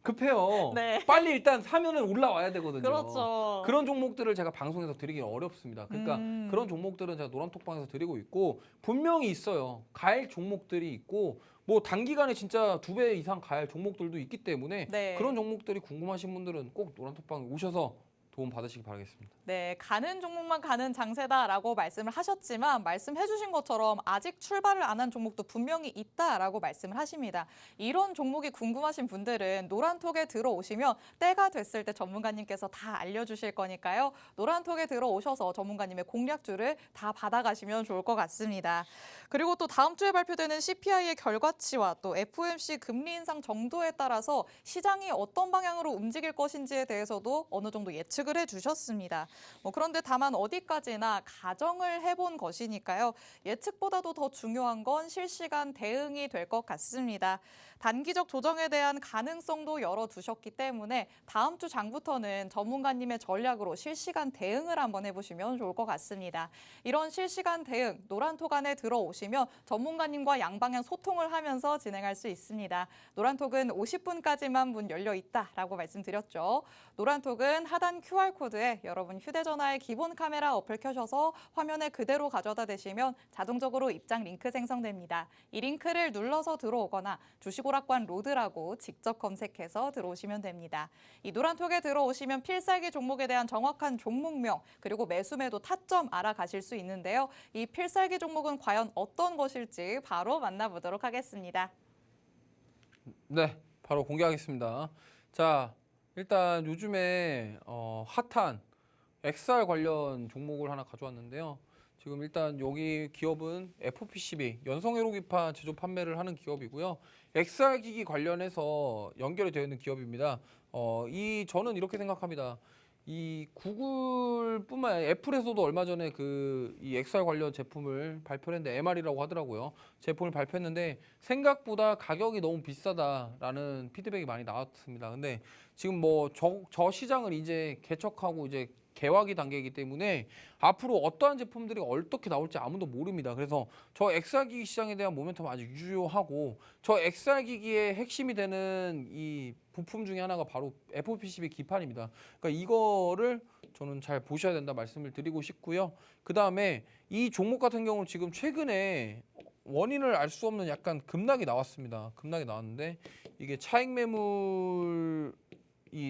급해요. 네. 빨리 일단 사면은 올라와야 되거든요. 그렇죠. 그런 종목들을 제가 방송에서 드리기 어렵습니다. 그러니까 그런 종목들은 제가 노란톡방에서 드리고 있고 분명히 있어요. 갈 종목들이 있고 뭐 단기간에 진짜 2배 이상 갈 종목들도 있기 때문에 네. 그런 종목들이 궁금하신 분들은 꼭 노란톡방에 오셔서 도움 받으시기 바라겠습니다. 네, 가는 종목만 가는 장세다라고 말씀을 하셨지만 말씀해주신 것처럼 아직 출발을 안 한 종목도 분명히 있다라고 말씀을 하십니다. 이런 종목이 궁금하신 분들은 노란톡에 들어오시면 때가 됐을 때 전문가님께서 다 알려주실 거니까요. 노란톡에 들어오셔서 전문가님의 공략주를 다 받아가시면 좋을 것 같습니다. 그리고 또 다음 주에 발표되는 CPI의 결과치와 또 FOMC 금리 인상 정도에 따라서 시장이 어떤 방향으로 움직일 것인지에 대해서도 어느 정도 예측을 해주셨습니다. 그런데 다만 어디까지나 가정을 해본 것이니까요. 예측보다도 더 중요한 건 실시간 대응이 될 것 같습니다. 단기적 조정에 대한 가능성도 열어두셨기 때문에 다음 주 장부터는 전문가님의 전략으로 실시간 대응을 한번 해보시면 좋을 것 같습니다. 이런 실시간 대응, 노란톡 안에 들어오시면 전문가님과 양방향 소통을 하면서 진행할 수 있습니다. 노란톡은 50분까지만 문 열려 있다라고 말씀드렸죠. 노란톡은 하단 QR코드에 여러분 휴대전화의 기본 카메라 어플 켜셔서 화면에 그대로 가져다 대시면 자동적으로 입장 링크 생성됩니다. 이 링크를 눌러서 들어오거나 주식오락관 로드라고 직접 검색해서 들어오시면 됩니다. 이 노란톡에 들어오시면 필살기 종목에 대한 정확한 종목명 그리고 매수매도 타점 알아가실 수 있는데요. 이 필살기 종목은 과연 어떤 것일지 바로 만나보도록 하겠습니다. 네, 바로 공개하겠습니다. 자, 일단 요즘에 핫한 XR 관련 종목을 하나 가져왔는데요. 지금 일단 여기 기업은 FPCB, 연성회로기판 제조 판매를 하는 기업이고요. XR 기기 관련해서 연결이 되어 있는 기업입니다. 저는 이렇게 생각합니다. 이 구글뿐만 아니라 애플에서도 얼마 전에 이 XR 관련 제품을 발표했는데 MR이라고 하더라고요. 제품을 발표했는데 생각보다 가격이 너무 비싸다라는 피드백이 많이 나왔습니다. 근데 지금 저 시장을 이제 개척하고 이제 개화기 단계이기 때문에 앞으로 어떠한 제품들이 어떻게 나올지 아무도 모릅니다. 그래서 저 XR 기기 시장에 대한 모멘텀 아주 유효하고 저 XR 기기의 핵심이 되는 이 부품 중에 하나가 바로 FPCB 기판입니다. 그러니까 이거를 저는 잘 보셔야 된다 말씀을 드리고 싶고요. 그 다음에 이 종목 같은 경우는 지금 최근에 원인을 알 수 없는 약간 급락이 나왔습니다. 급락이 나왔는데 이게 차익 매물이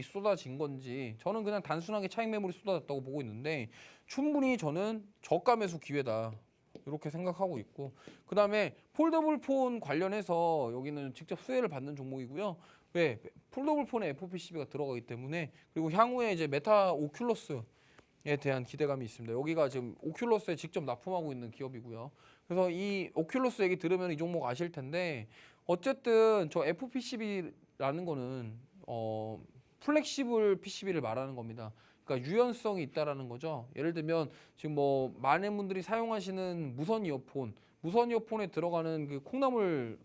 쏟아진 건지 저는 그냥 단순하게 차익 매물이 쏟아졌다고 보고 있는데 충분히 저는 저가 매수 기회다 이렇게 생각하고 있고 그 다음에 폴더블 폰 관련해서 여기는 직접 수혜를 받는 종목이고요. 왜? 폴더블 폰에 FPCB가 들어가기 때문에 그리고 향후에 이제 메타 오큘러스에 대한 기대감이 있습니다. 여기가 지금 오큘러스에 직접 납품하고 있는 기업이고요. 그래서 이 오큘러스 얘기 들으면 이 종목 아실 텐데 어쨌든 저 FPCB라는 거는 플렉시블 PCB를 말하는 겁니다. 그러니까 유연성이 있다라는 거죠. 예를 들면 지금 많은 분들이 사용하시는 무선 이어폰에 들어가는 그 콩나물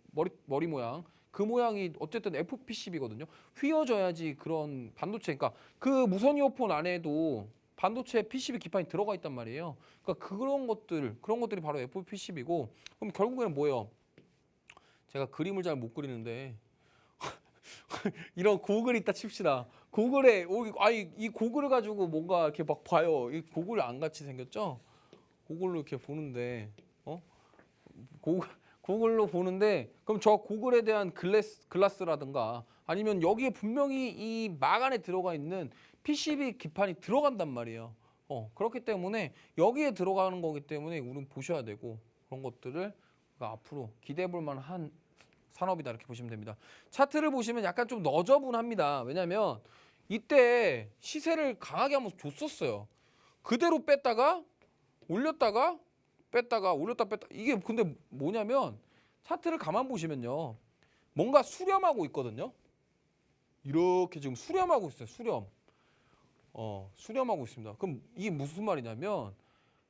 머리 모양 그 모양이 어쨌든 FPCB거든요. 휘어져야지 그런 반도체, 그러니까 그 무선 이어폰 안에도 반도체 PCB 기판이 들어가 있단 말이에요. 그러니까 그런 것들이 바로 FPCB고 그럼 결국에는 뭐예요? 제가 그림을 잘 못 그리는데 이런 고글 있다 칩시다. 고글에 이 고글을 가지고 뭔가 이렇게 막 봐요. 이 고글 안 같이 생겼죠? 고글로 이렇게 보는데 고글로 보는데 그럼 저 고글에 대한 글라스라든가 아니면 여기에 분명히 이 막 안에 들어가 있는 PCB 기판이 들어간단 말이에요. 그렇기 때문에 여기에 들어가는 거기 때문에 우리는 보셔야 되고 그런 것들을 앞으로 기대해 볼 만한 산업이다 이렇게 보시면 됩니다. 차트를 보시면 약간 좀 너저분합니다. 왜냐하면 이때 시세를 강하게 한번 줬었어요. 그대로 뺐다가 올렸다가 뺐다가 올렸다 뺐다 이게 근데 뭐냐면 차트를 가만 보시면요. 뭔가 수렴하고 있거든요. 이렇게 지금 수렴하고 있어요. 수렴하고 있습니다. 그럼 이게 무슨 말이냐면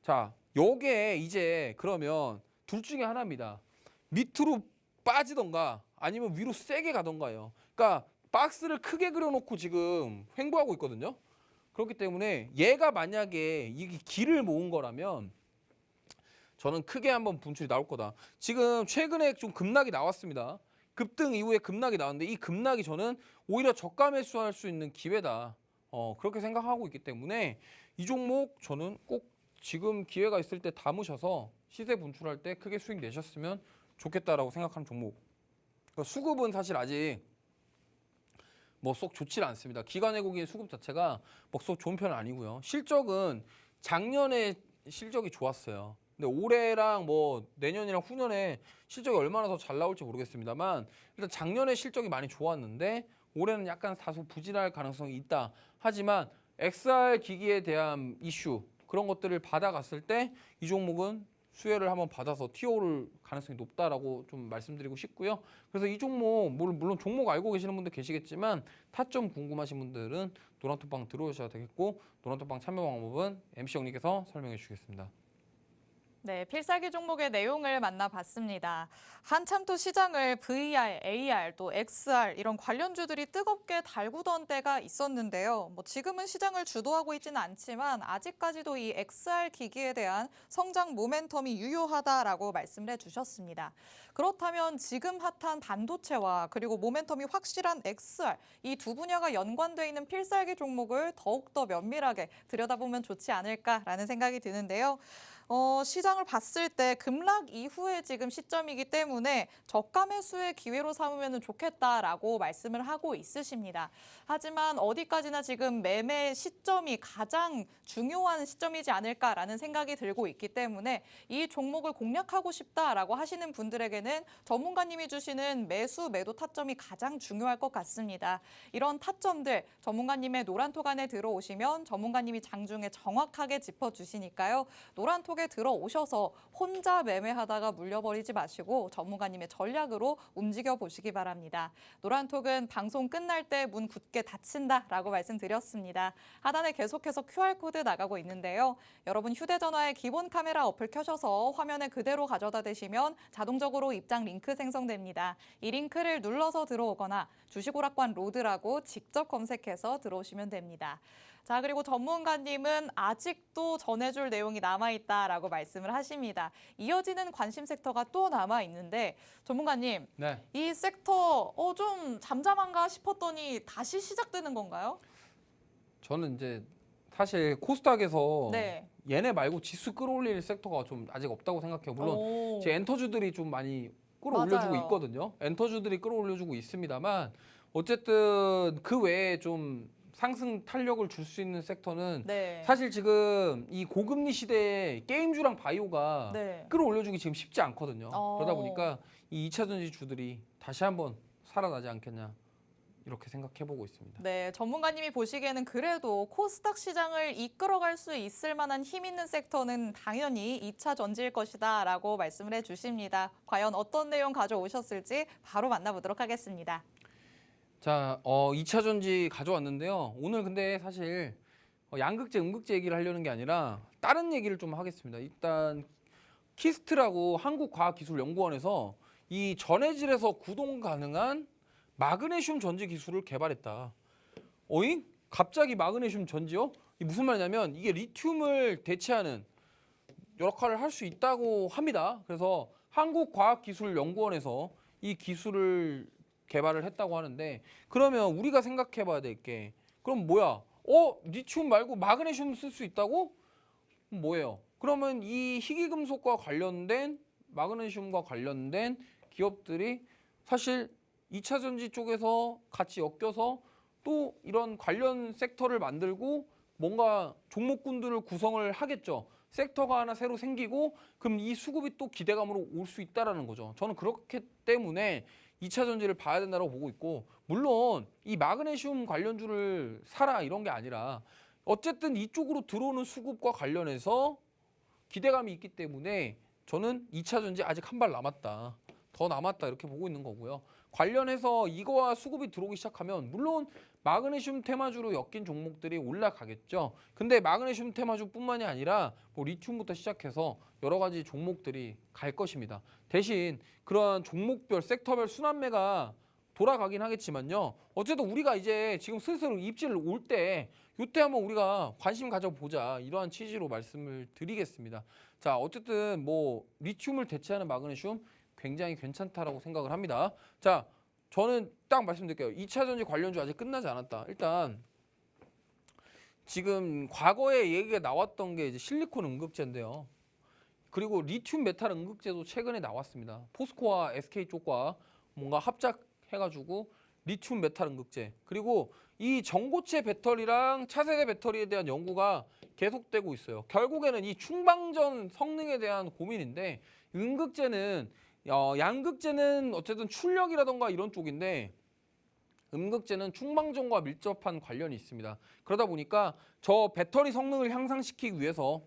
자, 요게 이제 그러면 둘 중에 하나입니다. 밑으로 빠지던가 아니면 위로 세게 가던가요. 그러니까 박스를 크게 그려놓고 지금 횡보하고 있거든요. 그렇기 때문에 얘가 만약에 이게 길을 모은 거라면 저는 크게 한번 분출이 나올 거다. 지금 최근에 좀 급락이 나왔습니다. 급등 이후에 급락이 나왔는데 이 급락이 저는 오히려 저가 매수할 수 있는 기회다. 그렇게 생각하고 있기 때문에 이 종목 저는 꼭 지금 기회가 있을 때 담으셔서 시세 분출할 때 크게 수익 내셨으면 좋겠다라고 생각하는 종목. 그러니까 수급은 사실 아직 뭐 쏙 좋지 않습니다. 기관 외국인 수급 자체가 뭐 쏙 좋은 편은 아니고요. 실적은 작년에 실적이 좋았어요. 근데 올해랑 뭐 내년이랑 후년에 실적이 얼마나 더 잘 나올지 모르겠습니다만 일단 작년에 실적이 많이 좋았는데 올해는 약간 다소 부진할 가능성이 있다. 하지만 XR 기기에 대한 이슈 그런 것들을 받아갔을 때 이 종목은 수혜를 한번 받아서 튀어오를 가능성이 높다라고 좀 말씀드리고 싶고요. 그래서 이 종목 물론 종목 알고 계시는 분들 계시겠지만 타점 궁금하신 분들은 노란톡방 들어오셔야 되겠고 노란톡방 참여 방법은 MC 형님께서 설명해 주시겠습니다. 네, 필살기 종목의 내용을 만나봤습니다. 한참 또 시장을 VR, AR, 또 XR 이런 관련주들이 뜨겁게 달구던 때가 있었는데요. 뭐 지금은 시장을 주도하고 있지는 않지만 아직까지도 이 XR 기기에 대한 성장 모멘텀이 유효하다라고 말씀을 해주셨습니다. 그렇다면 지금 핫한 반도체와 그리고 모멘텀이 확실한 XR 이 두 분야가 연관돼 있는 필살기 종목을 더욱더 면밀하게 들여다보면 좋지 않을까라는 생각이 드는데요. 시장을 봤을 때 급락 이후에 지금 시점이기 때문에 저가 매수의 기회로 삼으면 좋겠다라고 말씀을 하고 있으십니다. 하지만 어디까지나 지금 매매 시점이 가장 중요한 시점이지 않을까라는 생각이 들고 있기 때문에 이 종목을 공략하고 싶다라고 하시는 분들에게는 전문가님이 주시는 매수 매도 타점이 가장 중요할 것 같습니다. 이런 타점들 전문가님의 노란톡 안에 들어오시면 전문가님이 장중에 정확하게 짚어주시니까요. 노란톡 에 들어오셔서 혼자 매매하다가 물려버리지 마시고 전문가님의 전략으로 움직여 보시기 바랍니다. 노란톡은 방송 끝날 때 문 굳게 닫힌다라고 말씀드렸습니다. 하단에 계속해서 QR코드 나가고 있는데요. 여러분 휴대전화에 기본 카메라 어플 켜셔서 화면에 그대로 가져다 대시면 자동적으로 입장 링크 생성됩니다. 이 링크를 눌러서 들어오거나 주식오락관 로드라고 직접 검색해서 들어오시면 됩니다. 자, 그리고 전문가님은 아직도 전해줄 내용이 남아있다라고 말씀을 하십니다. 이어지는 관심 섹터가 또 남아있는데 전문가님, 네. 이 섹터 좀 잠잠한가 싶었더니 다시 시작되는 건가요? 저는 이제 사실 코스닥에서 네. 얘네 말고 지수 끌어올릴 섹터가 좀 아직 없다고 생각해요. 물론 오, 제 엔터주들이 좀 많이 끌어올려주고 맞아요. 있거든요. 엔터주들이 끌어올려주고 있습니다만 어쨌든 그 외에 좀 상승 탄력을 줄 수 있는 섹터는 네. 사실 지금 이 고금리 시대에 게임주랑 바이오가 네. 끌어올려주기 지금 쉽지 않거든요. 어. 그러다 보니까 이 2차 전지 주들이 다시 한번 살아나지 않겠냐 이렇게 생각해보고 있습니다. 네, 전문가님이 보시기에는 그래도 코스닥 시장을 이끌어갈 수 있을 만한 힘 있는 섹터는 당연히 2차 전지일 것이다라고 말씀을 해주십니다. 과연 어떤 내용 가져오셨을지 바로 만나보도록 하겠습니다. 자, 2차 전지 가져왔는데요. 오늘 근데 사실 양극재, 음극재 얘기를 하려는 게 아니라 다른 얘기를 좀 하겠습니다. 일단 키스트라고 한국과학기술연구원에서 이 전해질에서 구동 가능한 마그네슘 전지 기술을 개발했다. 어잉? 갑자기 마그네슘 전지요? 이게 무슨 말이냐면 이게 리튬을 대체하는 역할을 할 수 있다고 합니다. 그래서 한국과학기술연구원에서 이 기술을 개발을 했다고 하는데 그러면 우리가 생각해 봐야 될 게 그럼 뭐야? 리튬 말고 마그네슘 쓸 수 있다고? 뭐예요? 그러면 이 희귀금속과 관련된 마그네슘과 관련된 기업들이 사실 2차 전지 쪽에서 같이 엮여서 또 이런 관련 섹터를 만들고 뭔가 종목군들을 구성을 하겠죠. 섹터가 하나 새로 생기고 그럼 이 수급이 또 기대감으로 올 수 있다라는 거죠. 저는 그렇기 때문에 2차 전지를 봐야 된다고 보고 있고 물론 이 마그네슘 관련주를 사라 이런 게 아니라 어쨌든 이쪽으로 들어오는 수급과 관련해서 기대감이 있기 때문에 저는 2차 전지 아직 한 발 남았다. 더 남았다 이렇게 보고 있는 거고요. 관련해서 이거와 수급이 들어오기 시작하면 물론 마그네슘 테마주로 엮인 종목들이 올라가겠죠. 근데 마그네슘 테마주뿐만이 아니라 뭐 리튬부터 시작해서 여러 가지 종목들이 갈 것입니다. 대신 그러한 종목별 섹터별 순환매가 돌아가긴 하겠지만요. 어쨌든 우리가 이제 지금 슬슬 입질 올 때 이때 한번 우리가 관심 가져보자 이러한 취지로 말씀을 드리겠습니다. 자, 어쨌든 뭐 리튬을 대체하는 마그네슘 굉장히 괜찮다라고 생각을 합니다. 자, 저는 딱 말씀드릴게요. 2차 전지 관련주 아직 끝나지 않았다. 일단 지금 과거에 얘기가 나왔던 게 이제 실리콘 응급제인데요. 그리고 리튬 메탈 응급제도 최근에 나왔습니다. 포스코와 SK 쪽과 뭔가 합작해가지고 리튬 메탈 응급제. 그리고 이 전고체 배터리랑 차세대 배터리에 대한 연구가 계속되고 있어요. 결국에는 이 충방전 성능에 대한 고민인데 응급제는 양극재는 어쨌든 출력이라던가 이런 쪽인데 음극재는 충방전과 밀접한 관련이 있습니다. 그러다 보니까 저 배터리 성능을 향상시키기 위해서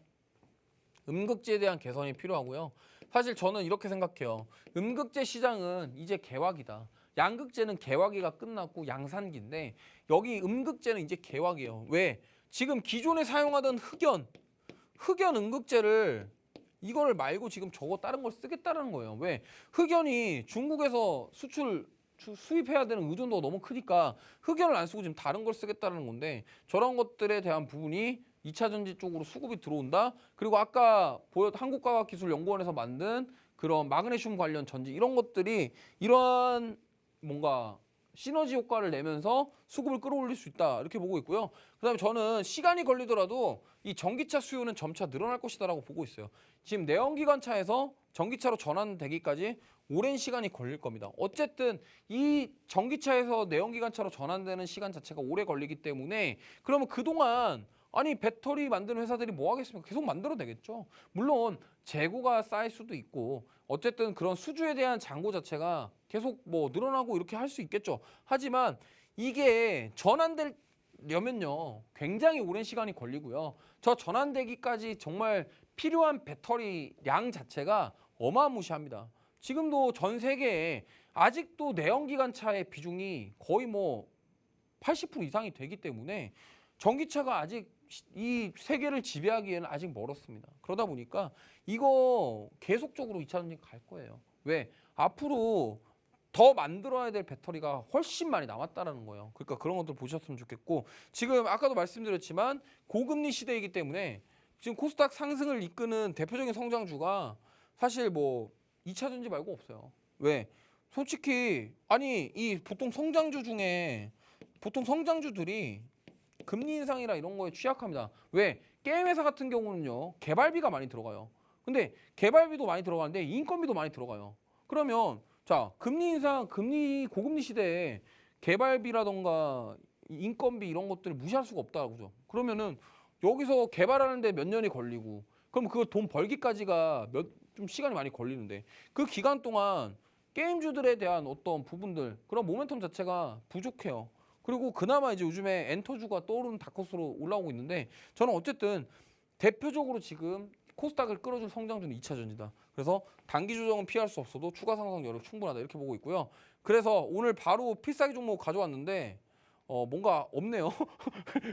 음극재에 대한 개선이 필요하고요. 사실 저는 이렇게 생각해요. 음극재 시장은 이제 개화기다. 양극재는 개화기가 끝났고 양산기인데 여기 음극재는 이제 개화기예요. 왜? 지금 기존에 사용하던 흑연 음극재를 이거를 말고 지금 저거 다른 걸 쓰겠다는 거예요. 왜? 흑연이 중국에서 수입해야 되는 의존도가 너무 크니까 흑연을 안 쓰고 지금 다른 걸 쓰겠다는 건데 저런 것들에 대한 부분이 2차 전지 쪽으로 수급이 들어온다. 그리고 아까 한국과학기술연구원에서 만든 그런 마그네슘 관련 전지 이런 것들이 이러한 뭔가 시너지 효과를 내면서 수급을 끌어올릴 수 있다 이렇게 보고 있고요. 그다음에 저는 시간이 걸리더라도 이 전기차 수요는 점차 늘어날 것이다라고 보고 있어요. 지금 내연기관차에서 전기차로 전환되기까지 오랜 시간이 걸릴 겁니다. 어쨌든 이 전기차에서 내연기관차로 전환되는 시간 자체가 오래 걸리기 때문에 그러면 그동안 아니 배터리 만드는 회사들이 뭐 하겠습니까? 계속 만들어도 되겠죠. 물론 재고가 쌓일 수도 있고 어쨌든 그런 수주에 대한 잔고 자체가 계속 뭐 늘어나고 이렇게 할 수 있겠죠. 하지만 이게 전환되려면요 굉장히 오랜 시간이 걸리고요. 저 전환되기까지 정말 필요한 배터리 량 자체가 어마무시합니다. 지금도 전 세계에 아직도 내연기관차의 비중이 거의 뭐 80% 이상이 되기 때문에 전기차가 아직 이 세계를 지배하기에는 아직 멀었습니다. 그러다 보니까 이거 계속적으로 2차 전지 갈 거예요. 왜? 앞으로 더 만들어야 될 배터리가 훨씬 많이 남았다는 거예요. 그러니까 그런 것들 보셨으면 좋겠고 지금 아까도 말씀드렸지만 고금리 시대이기 때문에 지금 코스닥 상승을 이끄는 대표적인 성장주가 사실 뭐 2차 전지 말고 없어요. 왜? 솔직히 아니 이 보통 성장주들이 금리 인상이라 이런 거에 취약합니다. 왜? 게임 회사 같은 경우는요. 개발비가 많이 들어가요. 근데 개발비도 많이 들어가는데 인건비도 많이 들어가요. 그러면 자, 금리 인상, 고금리 시대에 개발비라던가 인건비 이런 것들을 무시할 수가 없다고 그죠? 그러면은 여기서 개발하는데 몇 년이 걸리고 그럼 그거 돈 벌기까지가 좀 시간이 많이 걸리는데 그 기간 동안 게임주들에 대한 어떤 부분들 그런 모멘텀 자체가 부족해요. 그리고 그나마 이제 요즘에 엔터주가 떠오르는 다크호스로 올라오고 있는데 저는 어쨌든 대표적으로 지금 코스닥을 끌어줄 성장주는 2차 전지다. 그래서 단기 조정은 피할 수 없어도 추가 상승 여력 충분하다 이렇게 보고 있고요. 그래서 오늘 바로 필살기 종목 가져왔는데 뭔가 없네요.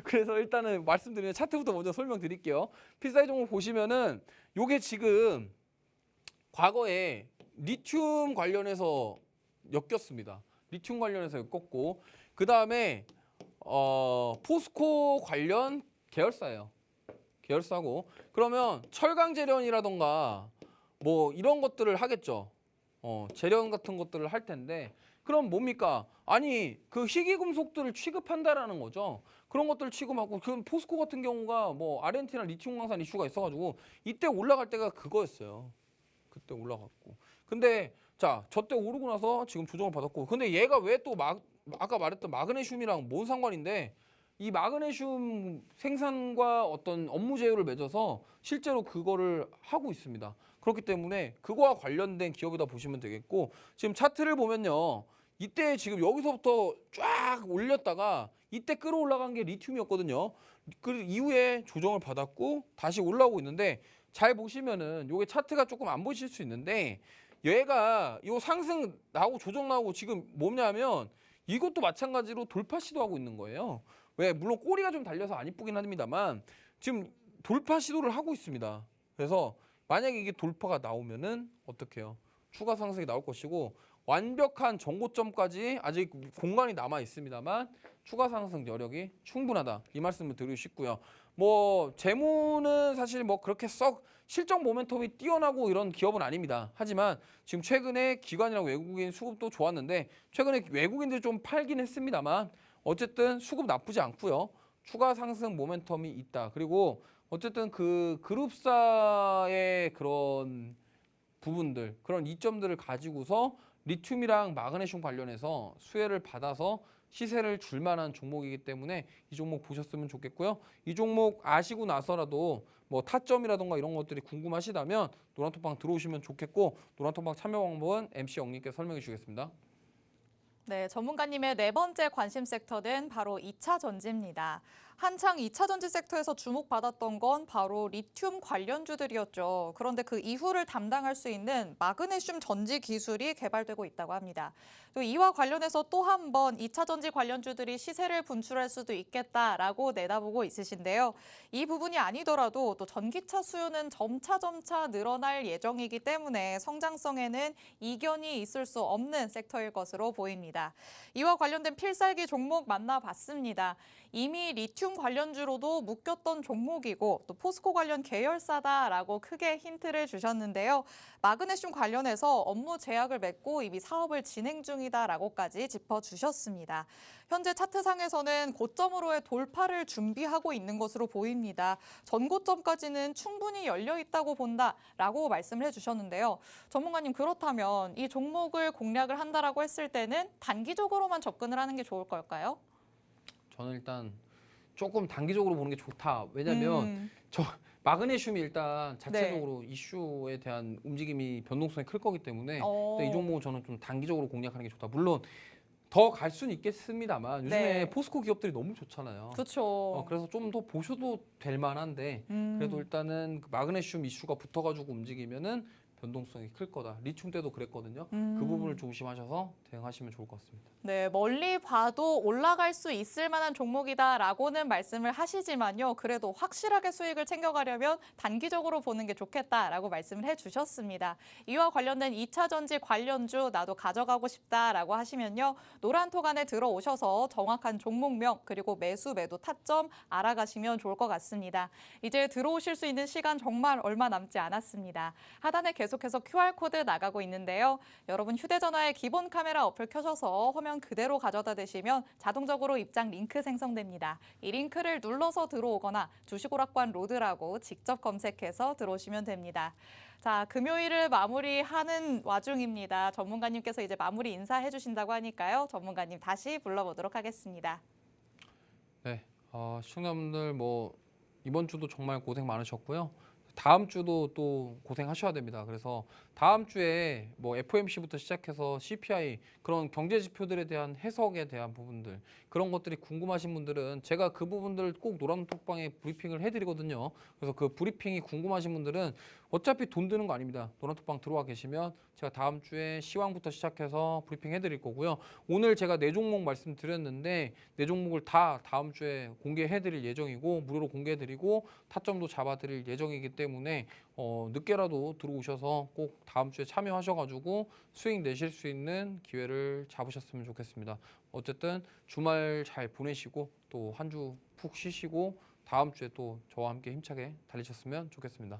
그래서 일단은 말씀드리면 차트부터 먼저 설명드릴게요. 필살기 종목 보시면은 요게 지금 과거에 리튬 관련해서 엮였습니다. 리튬 관련해서 엮었고 그 다음에 포스코 관련 계열사예요. 계열사고 그러면 철강제련이라던가 뭐 이런 것들을 하겠죠. 제련 같은 것들을 할 텐데 그럼 뭡니까? 아니 그 희귀금속들을 취급한다라는 거죠. 그런 것들을 취급하고 그 포스코 같은 경우가 뭐 아르헨티나 리튬 강산 이슈가 있어가지고 이때 올라갈 때가 그거였어요. 그때 올라갔고 근데 자 저 때 오르고 나서 지금 조정을 받았고 근데 얘가 왜 또 아까 말했던 마그네슘이랑 뭔 상관인데 이 마그네슘 생산과 어떤 업무 제휴를 맺어서 실제로 그거를 하고 있습니다. 그렇기 때문에 그거와 관련된 기업이다 보시면 되겠고 지금 차트를 보면요. 이때 지금 여기서부터 쫙 올렸다가 이때 끌어올라간 게 리튬이었거든요. 그 이후에 조정을 받았고 다시 올라오고 있는데 잘 보시면은 요게 차트가 조금 안 보이실 수 있는데 얘가 요 상승 나오고 조정 나오고 지금 뭐냐면 이것도 마찬가지로 돌파 시도하고 있는 거예요. 왜? 물론 꼬리가 좀 달려서 안 이쁘긴 합니다만 지금 돌파 시도를 하고 있습니다. 그래서 만약에 이게 돌파가 나오면은 어떻게 해요? 추가 상승이 나올 것이고 완벽한 정고점까지 아직 공간이 남아 있습니다만 추가 상승 여력이 충분하다. 이 말씀을 드리고 싶고요. 뭐 재무는 사실 뭐 그렇게 썩 실적 모멘텀이 뛰어나고 이런 기업은 아닙니다. 하지만 지금 최근에 기관이랑 외국인 수급도 좋았는데 최근에 외국인들이 좀 팔긴 했습니다만 어쨌든 수급 나쁘지 않고요. 추가 상승 모멘텀이 있다. 그리고 어쨌든 그 그룹사의 그런 부분들, 그런 이점들을 가지고서 리튬이랑 마그네슘 관련해서 수혜를 받아서 시세를 줄 만한 종목이기 때문에 이 종목 보셨으면 좋겠고요. 이 종목 아시고 나서라도 뭐 타점이라던가 이런 것들이 궁금하시다면 노란톡방 들어오시면 좋겠고 노란톡방 참여 방법은 MC 영님께 설명해 주겠습니다. 네, 전문가님의 네 번째 관심 섹터는 바로 2차 전지입니다. 한창 2차 전지 섹터에서 주목받았던 건 바로 리튬 관련주들이었죠. 그런데 그 이후를 담당할 수 있는 마그네슘 전지 기술이 개발되고 있다고 합니다. 또 이와 관련해서 또 한 번 2차 전지 관련주들이 시세를 분출할 수도 있겠다라고 내다보고 있으신데요. 이 부분이 아니더라도 또 전기차 수요는 점차 늘어날 예정이기 때문에 성장성에는 이견이 있을 수 없는 섹터일 것으로 보입니다. 이와 관련된 필살기 종목 만나봤습니다. 이미 리튬 관련주로도 묶였던 종목이고 또 포스코 관련 계열사다라고 크게 힌트를 주셨는데요. 마그네슘 관련해서 업무 제약을 맺고 이미 사업을 진행 중이다라고까지 짚어주셨습니다. 현재 차트상에서는 고점으로의 돌파를 준비하고 있는 것으로 보입니다. 전고점까지는 충분히 열려 있다고 본다라고 말씀을 해주셨는데요. 전문가님 그렇다면 이 종목을 공략을 한다라고 했을 때는 단기적으로만 접근을 하는 게 좋을 걸까요? 저는 일단 조금 단기적으로 보는 게 좋다. 왜냐면 저 마그네슘이 일단 자체적으로 이슈에 대한 움직임이 변동성이 클 거기 때문에 이 종목은 저는 좀 단기적으로 공략하는 게 좋다. 물론 더 갈 수는 있겠습니다만 요즘에 포스코 기업들이 너무 좋잖아요. 그렇죠. 그래서 좀 더 보셔도 될 만한데 그래도 일단은 그 마그네슘 이슈가 붙어가지고 움직이면은 변동성이 클 거다. 리튬 때도 그랬거든요. 그 부분을 조심하셔서 대응하시면 좋을 것 같습니다. 네, 멀리 봐도 올라갈 수 있을 만한 종목이다라고는 말씀을 하시지만요. 그래도 확실하게 수익을 챙겨가려면 단기적으로 보는 게 좋겠다라고 말씀을 해주셨습니다. 이와 관련된 2차 전지 관련주 나도 가져가고 싶다라고 하시면요. 노란톡 안에 들어오셔서 정확한 종목명 그리고 매수 매도 타점 알아가시면 좋을 것 같습니다. 이제 들어오실 수 있는 시간 정말 얼마 남지 않았습니다. 하단에 계속해서 QR코드 나가고 있는데요. 여러분 휴대전화에 기본 카메라 어플 켜셔서 화면 그대로 가져다 대시면 자동적으로 입장 링크 생성됩니다. 이 링크를 눌러서 들어오거나 주식오락관 로드라고 직접 검색해서 들어오시면 됩니다. 자, 금요일을 마무리하는 와중입니다. 전문가님께서 이제 마무리 인사해 주신다고 하니까요. 전문가님 다시 불러보도록 하겠습니다. 네, 시청자분들 뭐 이번 주도 정말 고생 많으셨고요. 다음 주도 또 고생하셔야 됩니다. 그래서 다음 주에 뭐 FOMC부터 시작해서 CPI 그런 경제 지표들에 대한 해석에 대한 부분들 그런 것들이 궁금하신 분들은 제가 그 부분들 꼭 노란톡방에 브리핑을 해드리거든요. 그래서 그 브리핑이 궁금하신 분들은 어차피 돈 드는 거 아닙니다. 노란톡방 들어와 계시면 제가 다음 주에 시황부터 시작해서 브리핑 해드릴 거고요. 오늘 제가 4종목 말씀드렸는데 4종목을 다 다음 주에 공개해드릴 예정이고 무료로 공개해드리고 타점도 잡아드릴 예정이기 때문에 늦게라도 들어오셔서 꼭 다음 주에 참여하셔가지고 수익 내실 수 있는 기회를 잡으셨으면 좋겠습니다. 어쨌든 주말 잘 보내시고 또 한 주 푹 쉬시고 다음 주에 또 저와 함께 힘차게 달리셨으면 좋겠습니다.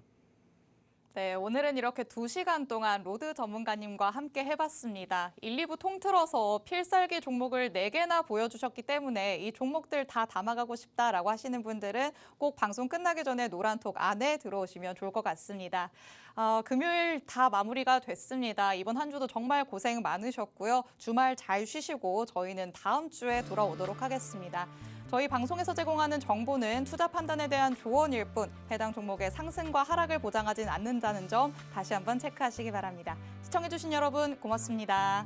네, 오늘은 이렇게 2시간 동안 로드 전문가님과 함께 해봤습니다. 1, 2부 통틀어서 필살기 종목을 4개나 보여주셨기 때문에 이 종목들 다 담아가고 싶다라고 하시는 분들은 꼭 방송 끝나기 전에 노란톡 안에 들어오시면 좋을 것 같습니다. 금요일 다 마무리가 됐습니다. 이번 한 주도 정말 고생 많으셨고요. 주말 잘 쉬시고 저희는 다음 주에 돌아오도록 하겠습니다. 저희 방송에서 제공하는 정보는 투자 판단에 대한 조언일 뿐 해당 종목의 상승과 하락을 보장하진 않는다는 점 다시 한번 체크하시기 바랍니다. 시청해주신 여러분 고맙습니다.